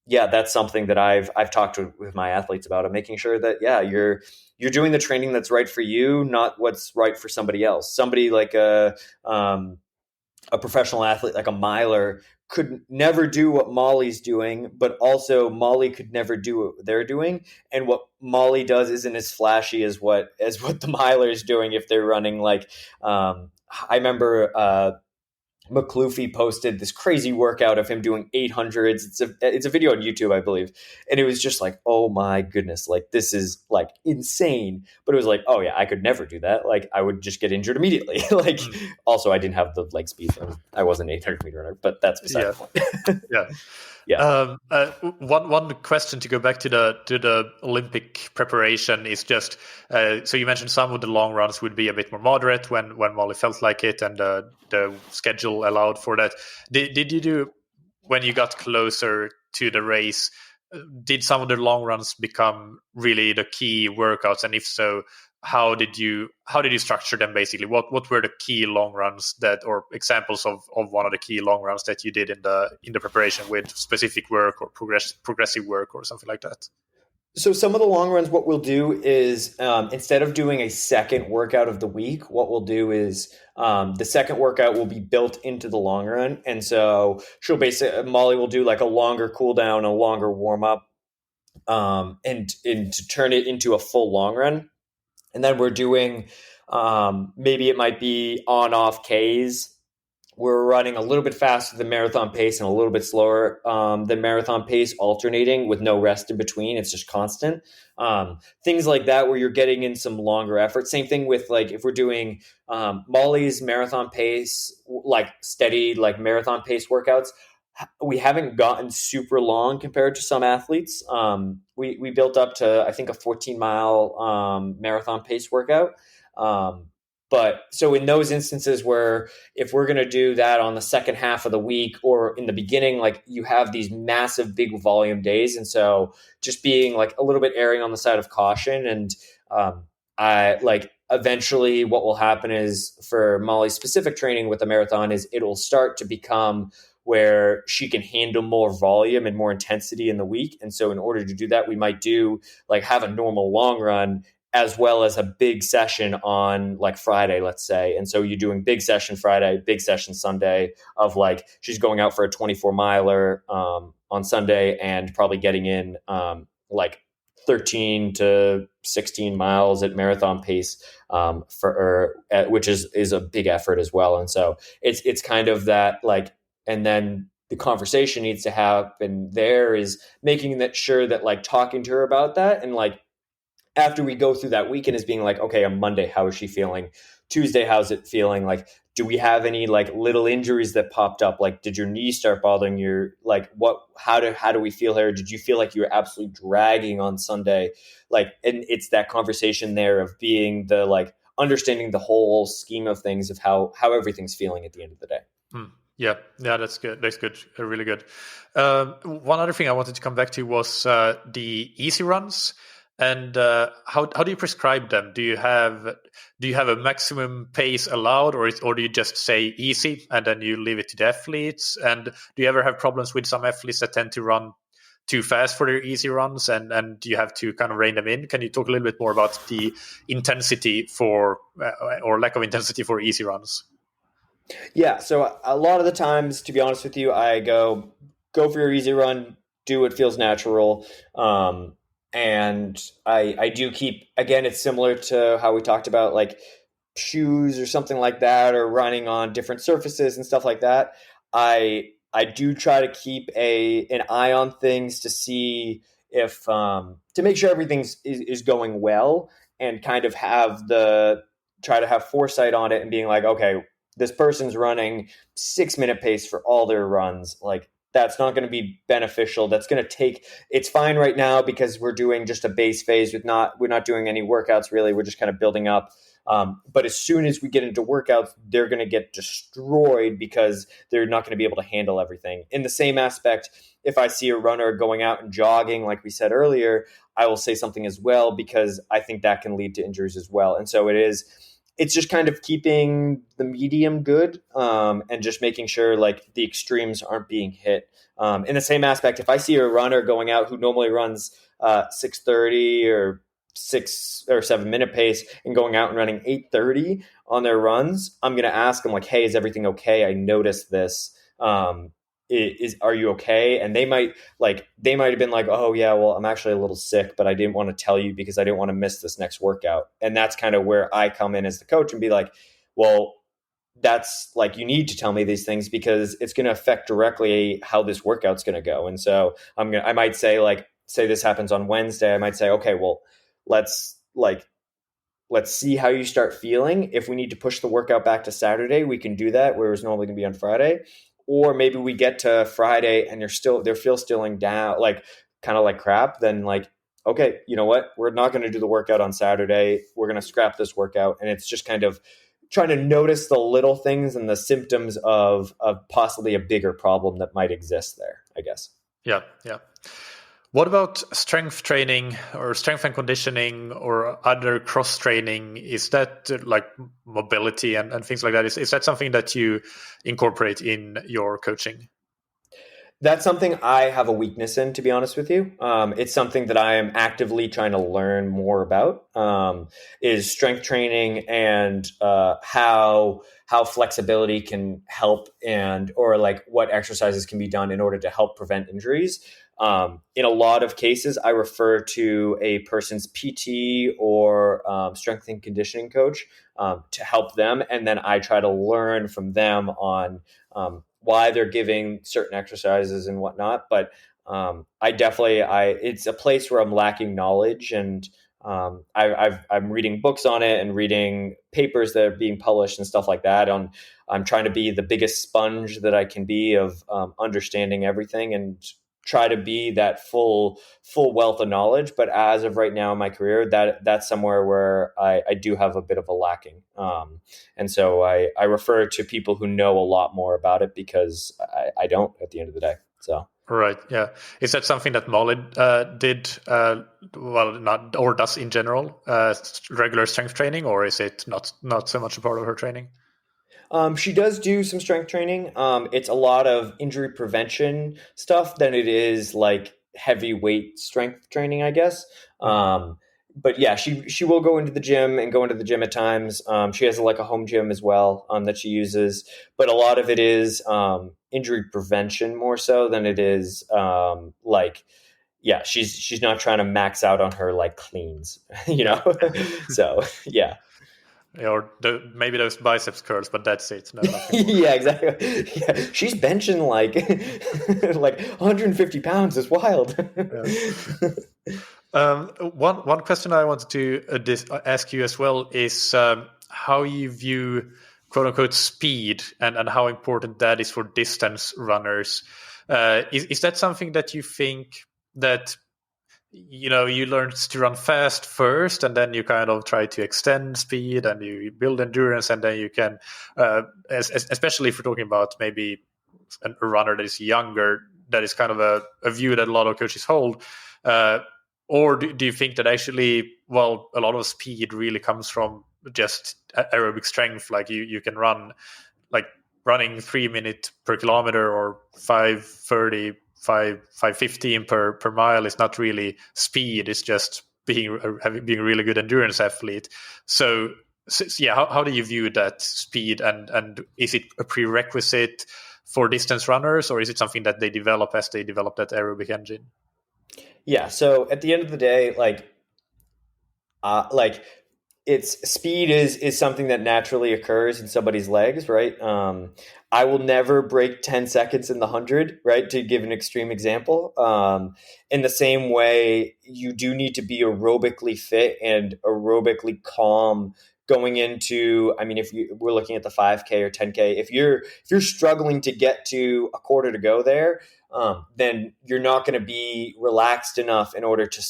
yeah, that's something that I've talked with my athletes about, and making sure that, yeah, you're doing the training that's right for you, not what's right for somebody else. Somebody like a professional athlete, like a miler, could never do what Molly's doing, but also Molly could never do what they're doing. And what Molly does isn't as flashy as what the miler is doing if they're running like, I remember McCluffy posted this crazy workout of him doing 800s. It's a video on YouTube, I believe. And it was just like, oh my goodness, like this is like insane. But it was like, oh yeah, I could never do that. Like I would just get injured immediately. Like also I didn't have the leg speed. I wasn't an 800 meter runner, but that's beside the point. Yeah. Yeah. One question to go back to the Olympic preparation is just so you mentioned some of the long runs would be a bit more moderate when Molly felt like it and the schedule allowed for that. Did you do, when you got closer to the race, did some of the long runs become really the key workouts, and if so, how did you structure them basically? What were the key long runs that, or examples of one of the key long runs that you did in the preparation with specific work or progressive work or something like that? So some of the long runs, what we'll do is instead of doing a second workout of the week, what we'll do is the second workout will be built into the long run. And so Molly will do like a longer cool down, a longer warm up, and to turn it into a full long run. And then we're doing, maybe it might be on-off Ks. We're running a little bit faster than marathon pace and a little bit slower than marathon pace, alternating with no rest in between. It's just constant. Things like that where you're getting in some longer effort. Same thing with like if we're doing Molly's marathon pace, like steady, like marathon pace workouts. We haven't gotten super long compared to some athletes. We built up to, I think, a 14-mile marathon pace workout. But so in those instances where if we're going to do that on the second half of the week or in the beginning, like you have these massive big volume days. And so just being like a little bit erring on the side of caution. And I like eventually what will happen is for Molly's specific training with the marathon is it'll start to become where she can handle more volume and more intensity in the week. And so in order to do that, we might do like have a normal long run as well as a big session on like Friday, let's say. And so you're doing big session Friday, big session Sunday of like, she's going out for a 24 miler on Sunday and probably getting in like 13 to 16 miles at marathon pace which is a big effort as well. And so it's kind of that like, and then the conversation needs to happen there is making that sure that like talking to her about that. And like, after we go through that weekend is being like, okay, on Monday, how is she feeling? Tuesday, how's it feeling? Like do we have any like little injuries that popped up? Like, did your knee start bothering you? Like, how do we feel here? Did you feel like you were absolutely dragging on Sunday? Like, and it's that conversation there of being the like understanding the whole scheme of things of how everything's feeling at the end of the day. Yeah, that's good. That's good. Really good. One other thing I wanted to come back to was the easy runs, and how do you prescribe them? Do you have a maximum pace allowed, or do you just say easy and then you leave it to the athletes? And do you ever have problems with some athletes that tend to run too fast for their easy runs, and you have to kind of rein them in? Can you talk a little bit more about the intensity for or lack of intensity for easy runs? Yeah, so a lot of the times, to be honest with you, I go for your easy run, do what feels natural, and I do keep, again, it's similar to how we talked about like shoes or something like that, or running on different surfaces and stuff like that. I do try to keep an eye on things to see if to make sure everything is going well, and kind of try to have foresight on it and being like, okay, this person's running 6-minute pace for all their runs. Like, that's not going to be beneficial. That's going to it's fine right now because we're doing just a base phase we're not doing any workouts really. We're just kind of building up. But as soon as we get into workouts, they're going to get destroyed because they're not going to be able to handle everything. In the same aspect, if I see a runner going out and jogging, like we said earlier, I will say something as well, because I think that can lead to injuries as well. And so it's just kind of keeping the medium good, and just making sure like the extremes aren't being hit. In the same aspect, if I see a runner going out who normally runs 6:30 or 6 or 7-minute pace and going out and running 8:30 on their runs, I'm going to ask them like, hey, is everything okay? I noticed this. Are you okay? And they might have been like, oh yeah, well, I'm actually a little sick, but I didn't want to tell you because I didn't want to miss this next workout. And that's kind of where I come in as the coach and be like, well, that's like, you need to tell me these things because it's going to affect directly how this workout's going to go. And so I might say like, say this happens on Wednesday, I might say, okay, well, let's see how you start feeling. If we need to push the workout back to Saturday, we can do that, whereas normally going to be on Friday. Or maybe we get to Friday and they're feeling down, like kind of like crap. Then like, okay, you know what? We're not going to do the workout on Saturday. We're going to scrap this workout. And it's just kind of trying to notice the little things and the symptoms of possibly a bigger problem that might exist there, I guess. Yeah. What about strength training or strength and conditioning or other cross training? Is that like mobility and things like that? Is that something that you incorporate in your coaching? That's something I have a weakness in, to be honest with you. It's something that I am actively trying to learn more about, is strength training and how flexibility can help, or like what exercises can be done in order to help prevent injuries. In a lot of cases, I refer to a person's PT or strength and conditioning coach to help them. And then I try to learn from them on why they're giving certain exercises and whatnot. But it's a place where I'm lacking knowledge, and I'm reading books on it and reading papers that are being published and stuff like that. I'm trying to be the biggest sponge that I can be of understanding everything and try to be that full wealth of knowledge. But as of right now in my career, that's somewhere where I do have a bit of a lacking. And so I refer to people who know a lot more about it because I don't at the end of the day. So. Right. Yeah. Is that something that Molly did? Not or does in general, regular strength training, or is it not so much a part of her training? She does do some strength training. It's a lot of injury prevention stuff than it is like heavyweight strength training, I guess. But yeah, she will go into the gym at times. She has like a home gym as well that she uses, but a lot of it is injury prevention more so than it is she's not trying to max out on her like cleans, you know. So yeah. Or maybe those biceps curls, but that's it. No, yeah, exactly. Yeah, she's benching like like 150 pounds. It's wild. One question I wanted to ask you as well is how you view quote unquote speed and how important that is for distance runners. Is that something that you think that you learn to run fast first, and then you kind of try to extend speed and you build endurance, and then you can, especially if we're talking about maybe a runner that is younger, that is kind of a view that a lot of coaches hold. Or do you think that actually, well, a lot of speed really comes from just aerobic strength? Like you can run, like running 3 minutes per kilometer or 5:30, 5:15 per mile is not really speed. It's just being a really good endurance athlete. So yeah, how do you view that speed, and is it a prerequisite for distance runners, or is it something that they develop as they develop that aerobic engine? Yeah. So at the end of the day, it's speed is something that naturally occurs in somebody's legs, right? I will never break 10 seconds in the 100, right? To give an extreme example. In the same way, you do need to be aerobically fit and aerobically calm going into, I mean, we're looking at the 5K or 10K, if you're struggling to get to a quarter to go there, then you're not going to be relaxed enough in order to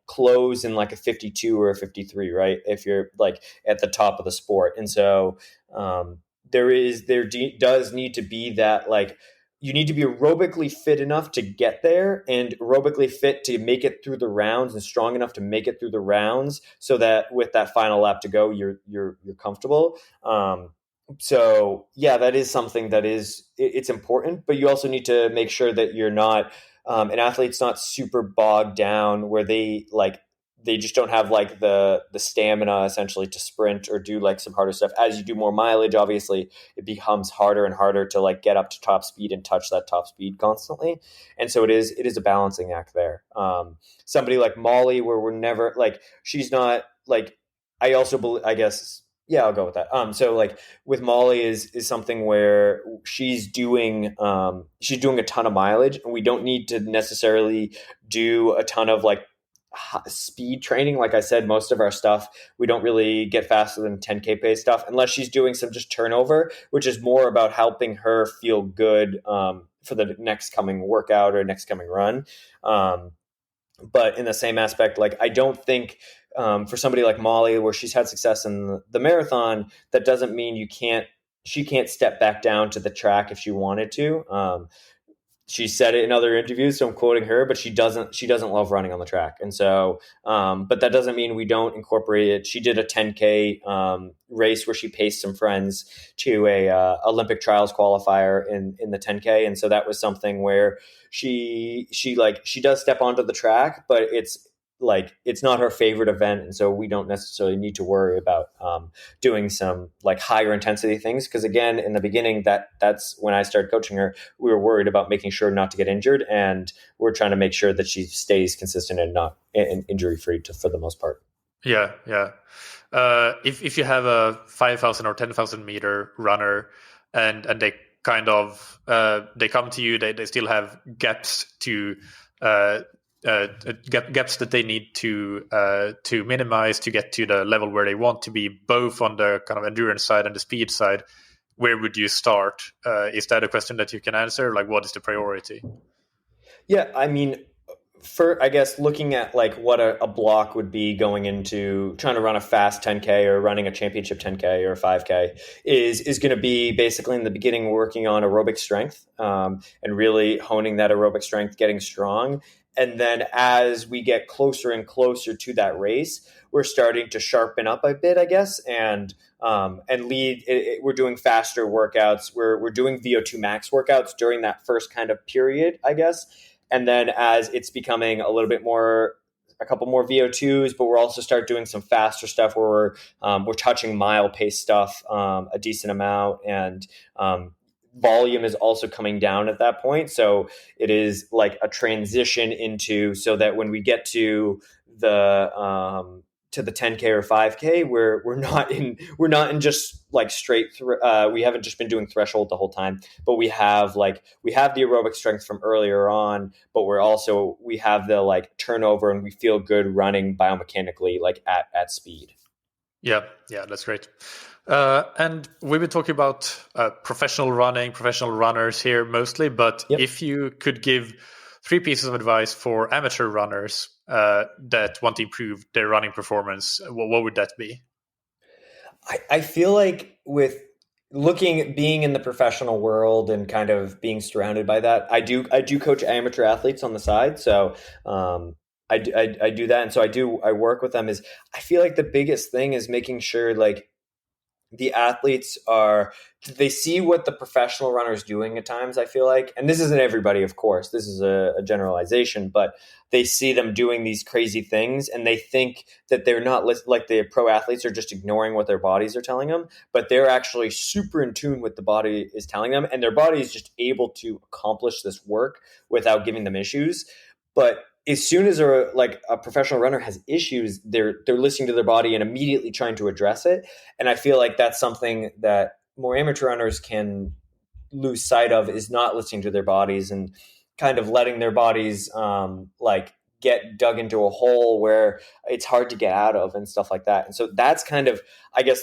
close in like a 52 or a 53, right? If you're like at the top of the sport. And so does need to be that, like, you need to be aerobically fit enough to get there, and aerobically fit to make it through the rounds, and strong enough to make it through the rounds, so that with that final lap to go, you're comfortable. So yeah, that is something that it's important, but you also need to make sure that you're not, an athlete's not super bogged down where they just don't have like the stamina essentially to sprint or do like some harder stuff. As you do more mileage, obviously it becomes harder and harder to like get up to top speed and touch that top speed constantly. And so it is a balancing act there. Somebody like Molly, where we're never like, she's not like, I also believe, I guess, yeah, I'll go with that. So like with Molly is something where she's doing a ton of mileage, and we don't need to necessarily do a ton of like speed training. Like I said, most of our stuff, we don't really get faster than 10K pace stuff unless she's doing some just turnover, which is more about helping her feel good for the next coming workout or next coming run. But in the same aspect, like I don't think for somebody like Molly, where she's had success in the marathon, that doesn't mean she can't step back down to the track if she wanted to. She said it in other interviews, so I'm quoting her, but she doesn't love running on the track. And so, but that doesn't mean we don't incorporate it. She did a 10K race where she paced some friends to a Olympic trials qualifier in the 10K. And so that was something where she does step onto the track, but it's not her favorite event. And so we don't necessarily need to worry about doing some like higher intensity things. Cause again, in the beginning, that's when I started coaching her, we were worried about making sure not to get injured. And we're trying to make sure that she stays consistent and not injury free for the most part. Yeah. Yeah. If you have a 5,000 or 10,000 meter runner and they kind of, they come to you, they still have gaps to, gaps that they need to minimize to get to the level where they want to be, both on the kind of endurance side and the speed side. Where would you start? Is that a question that you can answer? Like, what is the priority? Yeah, I mean, I guess looking at like what a block would be going into trying to run a fast 10K or running a championship 10K or 5K is going to be basically in the beginning working on aerobic strength and really honing that aerobic strength, getting strong. And then as we get closer and closer to that race, we're starting to sharpen up a bit, I guess, and we're doing faster workouts. We're doing VO2 max workouts during that first kind of period, I guess. And then as it's becoming a little bit more, a couple more VO2s, but we're also start doing some faster stuff where we're touching mile pace stuff a decent amount, and volume is also coming down at that point. So it is like a transition into, so that when we get to the 10K or 5K, we're not in just like straight we haven't just been doing threshold the whole time, but we have the aerobic strength from earlier on, but we have the like turnover, and we feel good running biomechanically like at speed. Yeah, yeah, that's great. And we've been talking about professional running, professional runners here mostly, but Yep. if you could give three pieces of advice for amateur runners that want to improve their running performance, what would that be? I feel like with being in the professional world and kind of being surrounded by that, I do coach amateur athletes on the side. So I do that. And so I work with them. Is I feel like the biggest thing is making sure like the athletes are they see what the professional runner is doing at times. I feel like, and this isn't everybody, of course, this is a generalization, but they see them doing these crazy things and they think that they're not like the pro athletes are just ignoring what their bodies are telling them, but they're actually super in tune with the body is telling them, and their body is just able to accomplish this work without giving them issues. But as soon as a professional runner has issues, they're listening to their body and immediately trying to address it. And I feel like that's something that more amateur runners can lose sight of, is not listening to their bodies and kind of letting their bodies like get dug into a hole where it's hard to get out of and stuff like that. And so that's kind of, I guess,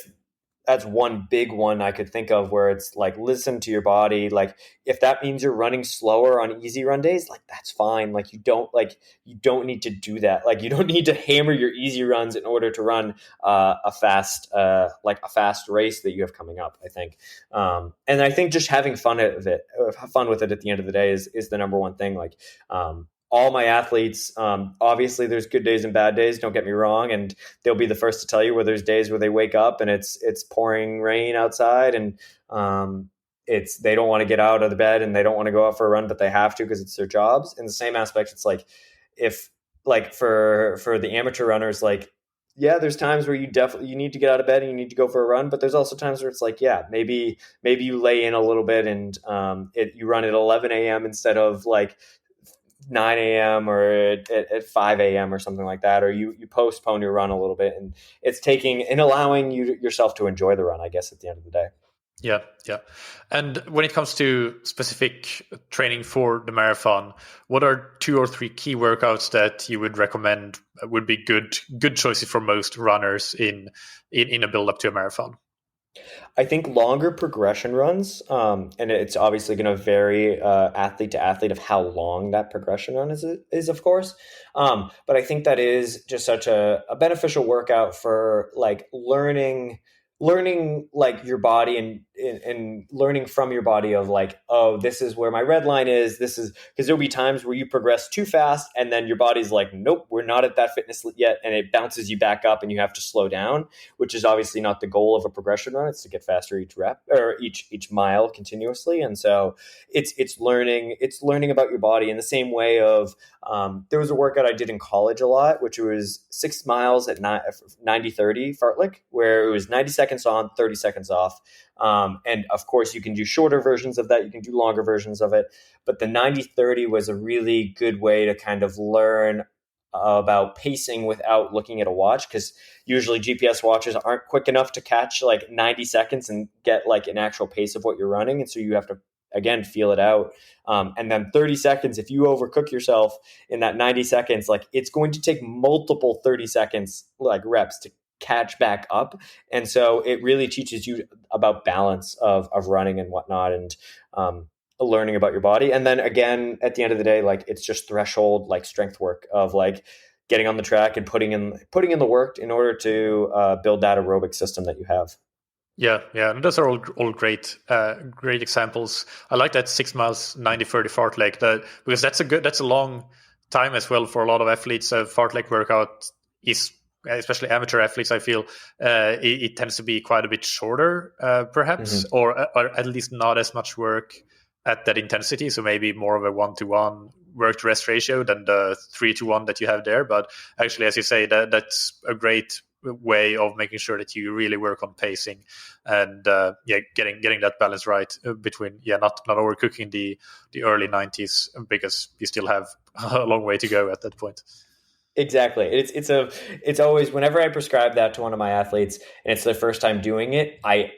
that's one big one I could think of, where it's like, listen to your body. Like if that means you're running slower on easy run days, like that's fine. Like you don't need to do that. Like you don't need to hammer your easy runs in order to run a fast race that you have coming up, I think. And I think just having fun with it at the end of the day is the number one thing. Like all my athletes, obviously there's good days and bad days, don't get me wrong, and they'll be the first to tell you where there's days where they wake up and it's pouring rain outside, and it's they don't want to get out of the bed and they don't want to go out for a run, but they have to because it's their jobs. In the same aspect, it's like, if like for the amateur runners, like yeah, there's times where you need to get out of bed and you need to go for a run, but there's also times where it's like, yeah, maybe you lay in a little bit and you run at 11 a.m. instead of like 9 a.m. or at 5 a.m. or something like that, or you postpone your run a little bit, and it's taking and allowing yourself to enjoy the run, I guess, at the end of the day. Yeah, yeah. And when it comes to specific training for the marathon, what are 2 or 3 key workouts that you would recommend would be good choices for most runners in a build up to a marathon? I think longer progression runs, and it's obviously going to vary athlete to athlete of how long that progression run is of course. But I think that is just such a beneficial workout for like learning like your body and learning from your body of like, oh, this is where my red line is. This is because there'll be times where you progress too fast and then your body's like, nope, we're not at that fitness yet. And it bounces you back up and you have to slow down, which is obviously not the goal of a progression run. It's to get faster each rep or each mile continuously. And so it's learning about your body in the same way of, there was a workout I did in college a lot, which was 6 miles at 90-30 fartlek, where it was 90 seconds on, 30 seconds off. And of course, you can do shorter versions of that. You can do longer versions of it. But the 90-30 was a really good way to kind of learn about pacing without looking at a watch, because usually GPS watches aren't quick enough to catch like 90 seconds and get like an actual pace of what you're running. And so you have to, again, feel it out. And then 30 seconds, if you overcook yourself in that 90 seconds, like it's going to take multiple 30 seconds like reps to catch back up. And so it really teaches you about balance of running and whatnot, and learning about your body. And then again, at the end of the day, like it's just threshold, like strength work of like getting on the track and putting in the work in order to build that aerobic system that you have. Yeah, yeah, and those are all great examples. I like that 6 miles 90-30 fartlek, because that's a long time as well for a lot of athletes. Fartlek workout is, especially amateur athletes, I feel it tends to be quite a bit shorter, perhaps, or at least not as much work at that intensity. So maybe more of a 1-to-1 work to rest ratio than the 3-to-1 that you have there. But actually, as you say, that's a great way of making sure that you really work on pacing and getting that balance right between not overcooking the early 90s, because you still have a long way to go at that point. Exactly. It's always whenever I prescribe that to one of my athletes and it's their first time doing it, I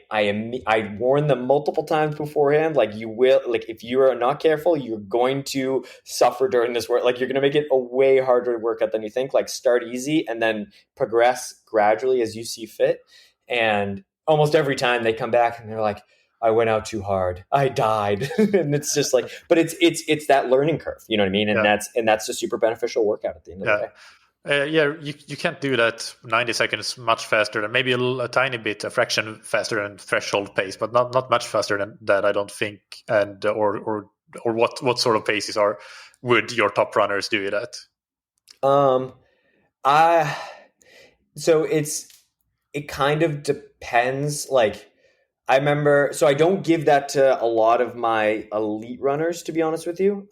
warn them multiple times beforehand. Like you will, like if you are not careful, you're going to suffer during this work. Like you're going to make it a way harder workout than you think. Like start easy and then progress gradually as you see fit. And almost every time they come back and they're like, I went out too hard. I died. And it's just like, but it's that learning curve, you know what I mean? And Yeah. that's a super beneficial workout at the end of the Yeah. day. You can't do that 90 seconds much faster than maybe a tiny bit, a fraction faster than threshold pace, but not much faster than that, I don't think. And or what sort of paces would your top runners do it at? I so it kind of depends. Like I remember, so I don't give that to a lot of my elite runners, to be honest with you,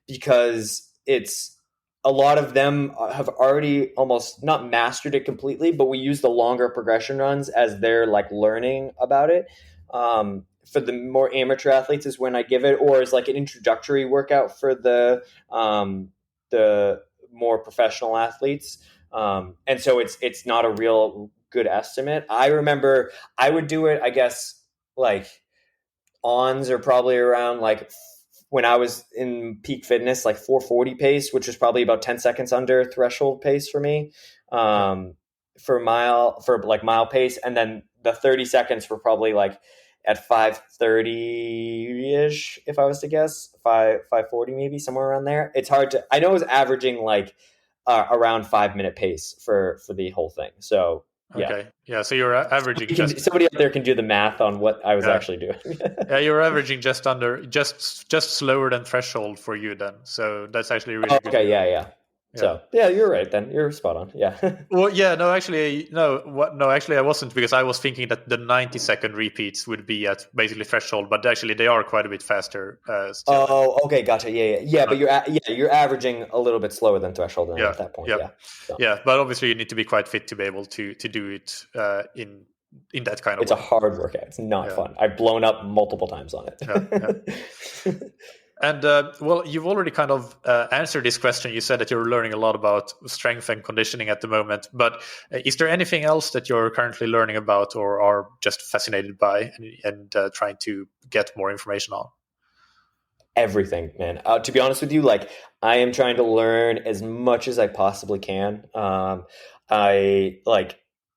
because it's a lot of them have already almost not mastered it completely, but we use the longer progression runs as they're like learning about it. For the more amateur athletes is when I give it, or as like an introductory workout for the more professional athletes. And so it's not a real good estimate. I remember I would do it, I guess, like ons are probably around like when I was in peak fitness, like 440 pace, which is probably about 10 seconds under threshold pace for me, for mile pace. And then the 30 seconds were probably like at 530 ish, if I was to guess 540, maybe somewhere around there. It's hard to, I know it was averaging like around 5 minute pace for the whole thing. So yeah. Okay. Yeah. So you're averaging Somebody out there can do the math on what I was actually doing. Yeah, you're averaging just slower than threshold for you then. So that's actually really good. Okay. Yeah. So yeah, you're right then. You're spot on. Yeah. Well, yeah, no, actually, I wasn't, because I was thinking that the 90-second repeats would be at basically threshold, but actually they are quite a bit faster. Still. Oh, okay, gotcha. Yeah. But you're averaging a little bit slower than threshold then at that point. Yeah. Yeah. So. Yeah, but obviously you need to be quite fit to be able to do it in that kind of It's way. a hard workout. It's not fun. I've blown up multiple times on it. And well, you've already kind of answered this question. You said that you're learning a lot about strength and conditioning at the moment, but is there anything else that you're currently learning about or are just fascinated by and trying to get more information on? Everything, man. To be honest with you, like I am trying to learn as much as I possibly can.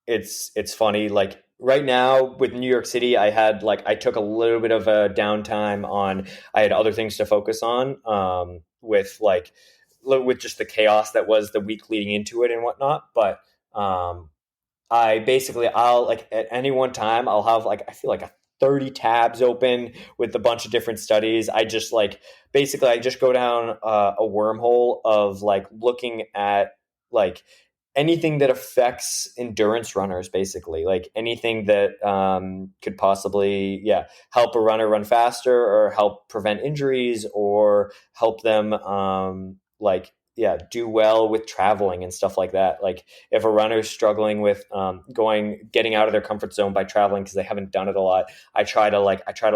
It's funny, like right now with New York City, I took a little bit of a downtime I had other things to focus on, with just the chaos that was the week leading into it and whatnot. But I'll like at any one time I'll have like, I feel like 30 tabs open with a bunch of different studies. I just go down a wormhole of like looking at like anything that affects endurance runners, basically, like anything that could possibly help a runner run faster or help prevent injuries or help them do well with traveling and stuff like that. Like if a runner is struggling with getting out of their comfort zone by traveling because they haven't done it a lot, I try to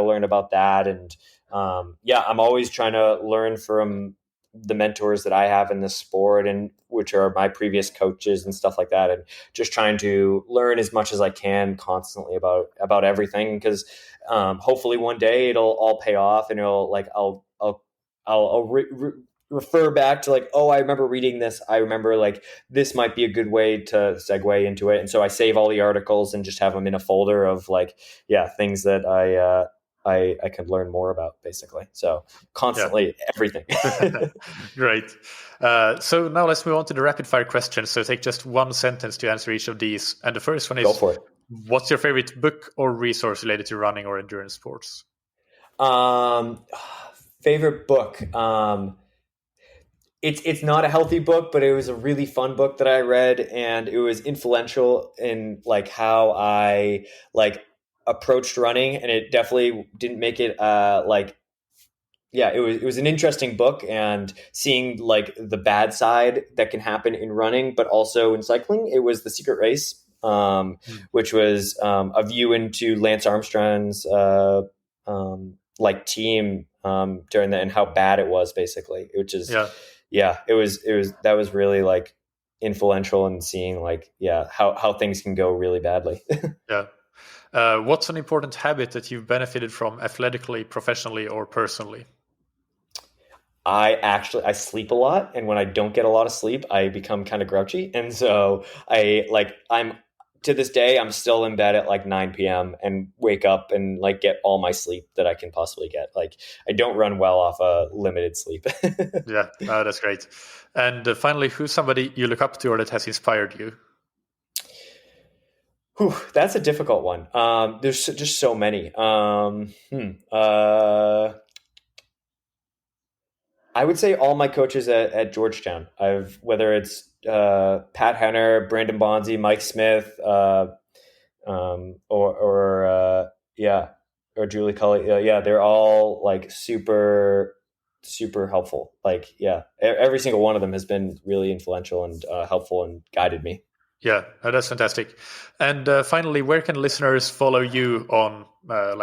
learn about that. And I'm always trying to learn from the mentors that I have in this sport, and which are my previous coaches and stuff like that, and just trying to learn as much as I can constantly about everything, because hopefully one day it'll all pay off, and I'll refer back to like, oh, I remember reading this. I remember like this might be a good way to segue into it. And so I save all the articles and just have them in a folder of like, things that I can learn more about, basically. So constantly everything. Great. So now let's move on to the rapid fire questions. So take just one sentence to answer each of these. And the first one is, go for it. What's your favorite book or resource related to running or endurance sports? Favorite book. It's not a healthy book, but it was a really fun book that I read, and it was influential in like how I like approached running, and it definitely didn't make it it was an interesting book, and seeing like the bad side that can happen in running, but also in cycling. It was The Secret Race, which was a view into Lance Armstrong's team during and how bad it was, basically, which is. Yeah, it was that was really like influential in seeing how things can go really badly. Yeah. What's an important habit that you've benefited from athletically, professionally, or personally? I sleep a lot, and when I don't get a lot of sleep, I become kind of grouchy. And so I'm to this day, I'm still in bed at 9 p.m. and wake up and get all my sleep that I can possibly get. I don't run well off a limited sleep. Yeah, that's great. And finally, who's somebody you look up to or that has inspired you? Whew, that's a difficult one. There's just so many. I would say all my coaches at Georgetown. Whether it's Pat Henner, Brandon Bonzi, Mike Smith, or Julie Cully. They're all super helpful. Every single one of them has been really influential and helpful and guided me. Yeah, that's fantastic. And finally, where can listeners follow you on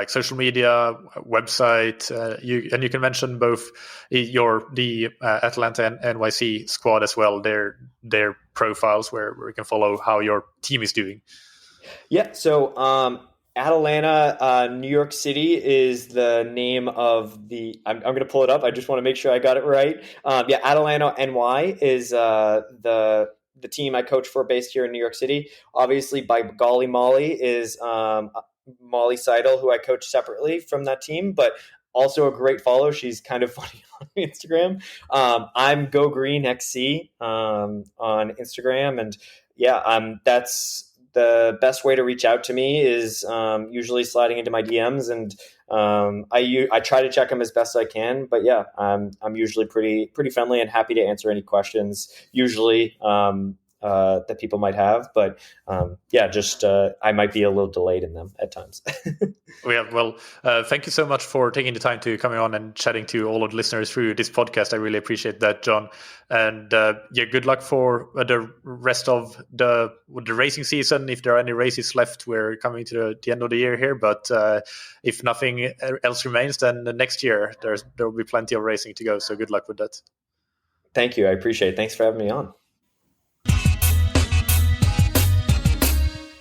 social media, website? You can mention both the Atalanta NYC squad as well, their profiles where we can follow how your team is doing. Yeah, so Atalanta, New York City is the name of the. I'm going to pull it up. I just want to make sure I got it right. Atalanta NY is the team I coach for based here in New York City. Obviously, by golly Molly is Molly Seidel, who I coach separately from that team, but also a great follow. She's kind of funny on Instagram. I'm Go Green XC on Instagram, and that's the best way to reach out to me is usually sliding into my DMs, and I try to check them as best I can. But yeah, I'm usually pretty friendly and happy to answer any questions usually that people might have. But I might be a little delayed in them at times. Thank you so much for taking the time to coming on and chatting to all of the listeners through this podcast. I really appreciate that, Jon. And good luck for the rest of the racing season. If there are any races left, we're coming to the end of the year here. But if nothing else remains, then the next year there will be plenty of racing to go. So good luck with that. Thank you. I appreciate it. Thanks for having me on.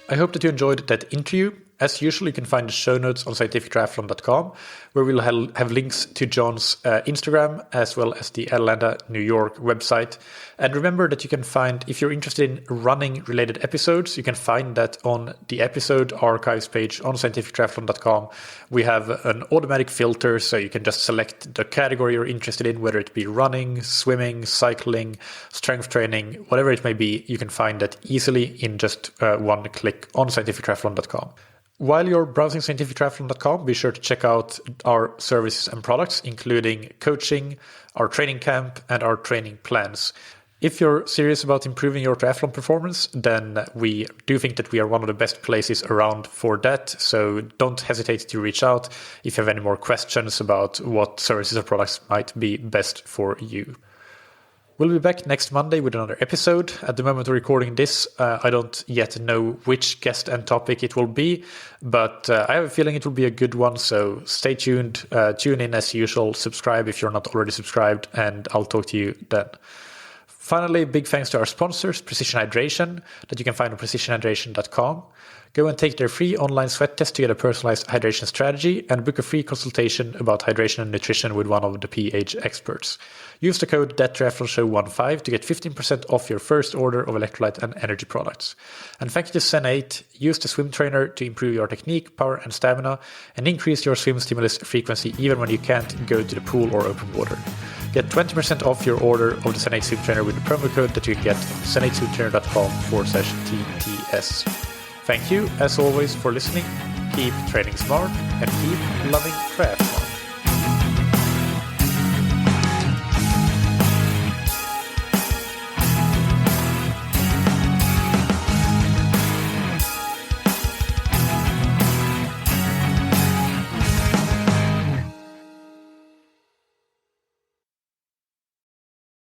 I hope that you enjoyed that interview. As usual, you can find the show notes on scientifictriathlon.com, where we'll have links to Jon's Instagram as well as the Atalanta New York website. And remember that you can find, if you're interested in running-related episodes, you can find that on the episode archives page on scientifictriathlon.com. We have an automatic filter, so you can just select the category you're interested in, whether it be running, swimming, cycling, strength training, whatever it may be. You can find that easily in just one click on scientifictriathlon.com. While you're browsing scientifictriathlon.com, be sure to check out our services and products, including coaching, our training camp, and our training plans. If you're serious about improving your triathlon performance, then we do think that we are one of the best places around for that. So don't hesitate to reach out if you have any more questions about what services or products might be best for you. We'll be back next Monday with another episode. At the moment of recording this, I don't yet know which guest and topic it will be, but I have a feeling it will be a good one, so stay tuned. Tune in as usual, subscribe if you're not already subscribed, and I'll talk to you then. Finally, big thanks to our sponsors, Precision Hydration, that you can find on precisionhydration.com. Go and take their free online sweat test to get a personalized hydration strategy and book a free consultation about hydration and nutrition with one of the PH experts. Use the code THATTRIATHLONSHOW15 to get 15% off your first order of electrolyte and energy products. And thank you to Zen8. Use the swim trainer to improve your technique, power and stamina and increase your swim stimulus frequency even when you can't go to the pool or open water. Get 20% off your order of the Zen8 swim trainer with the promo code that you can get on zen8swimtrainer.com/TTS. Thank you, as always, for listening. Keep training smart and keep loving triathlon.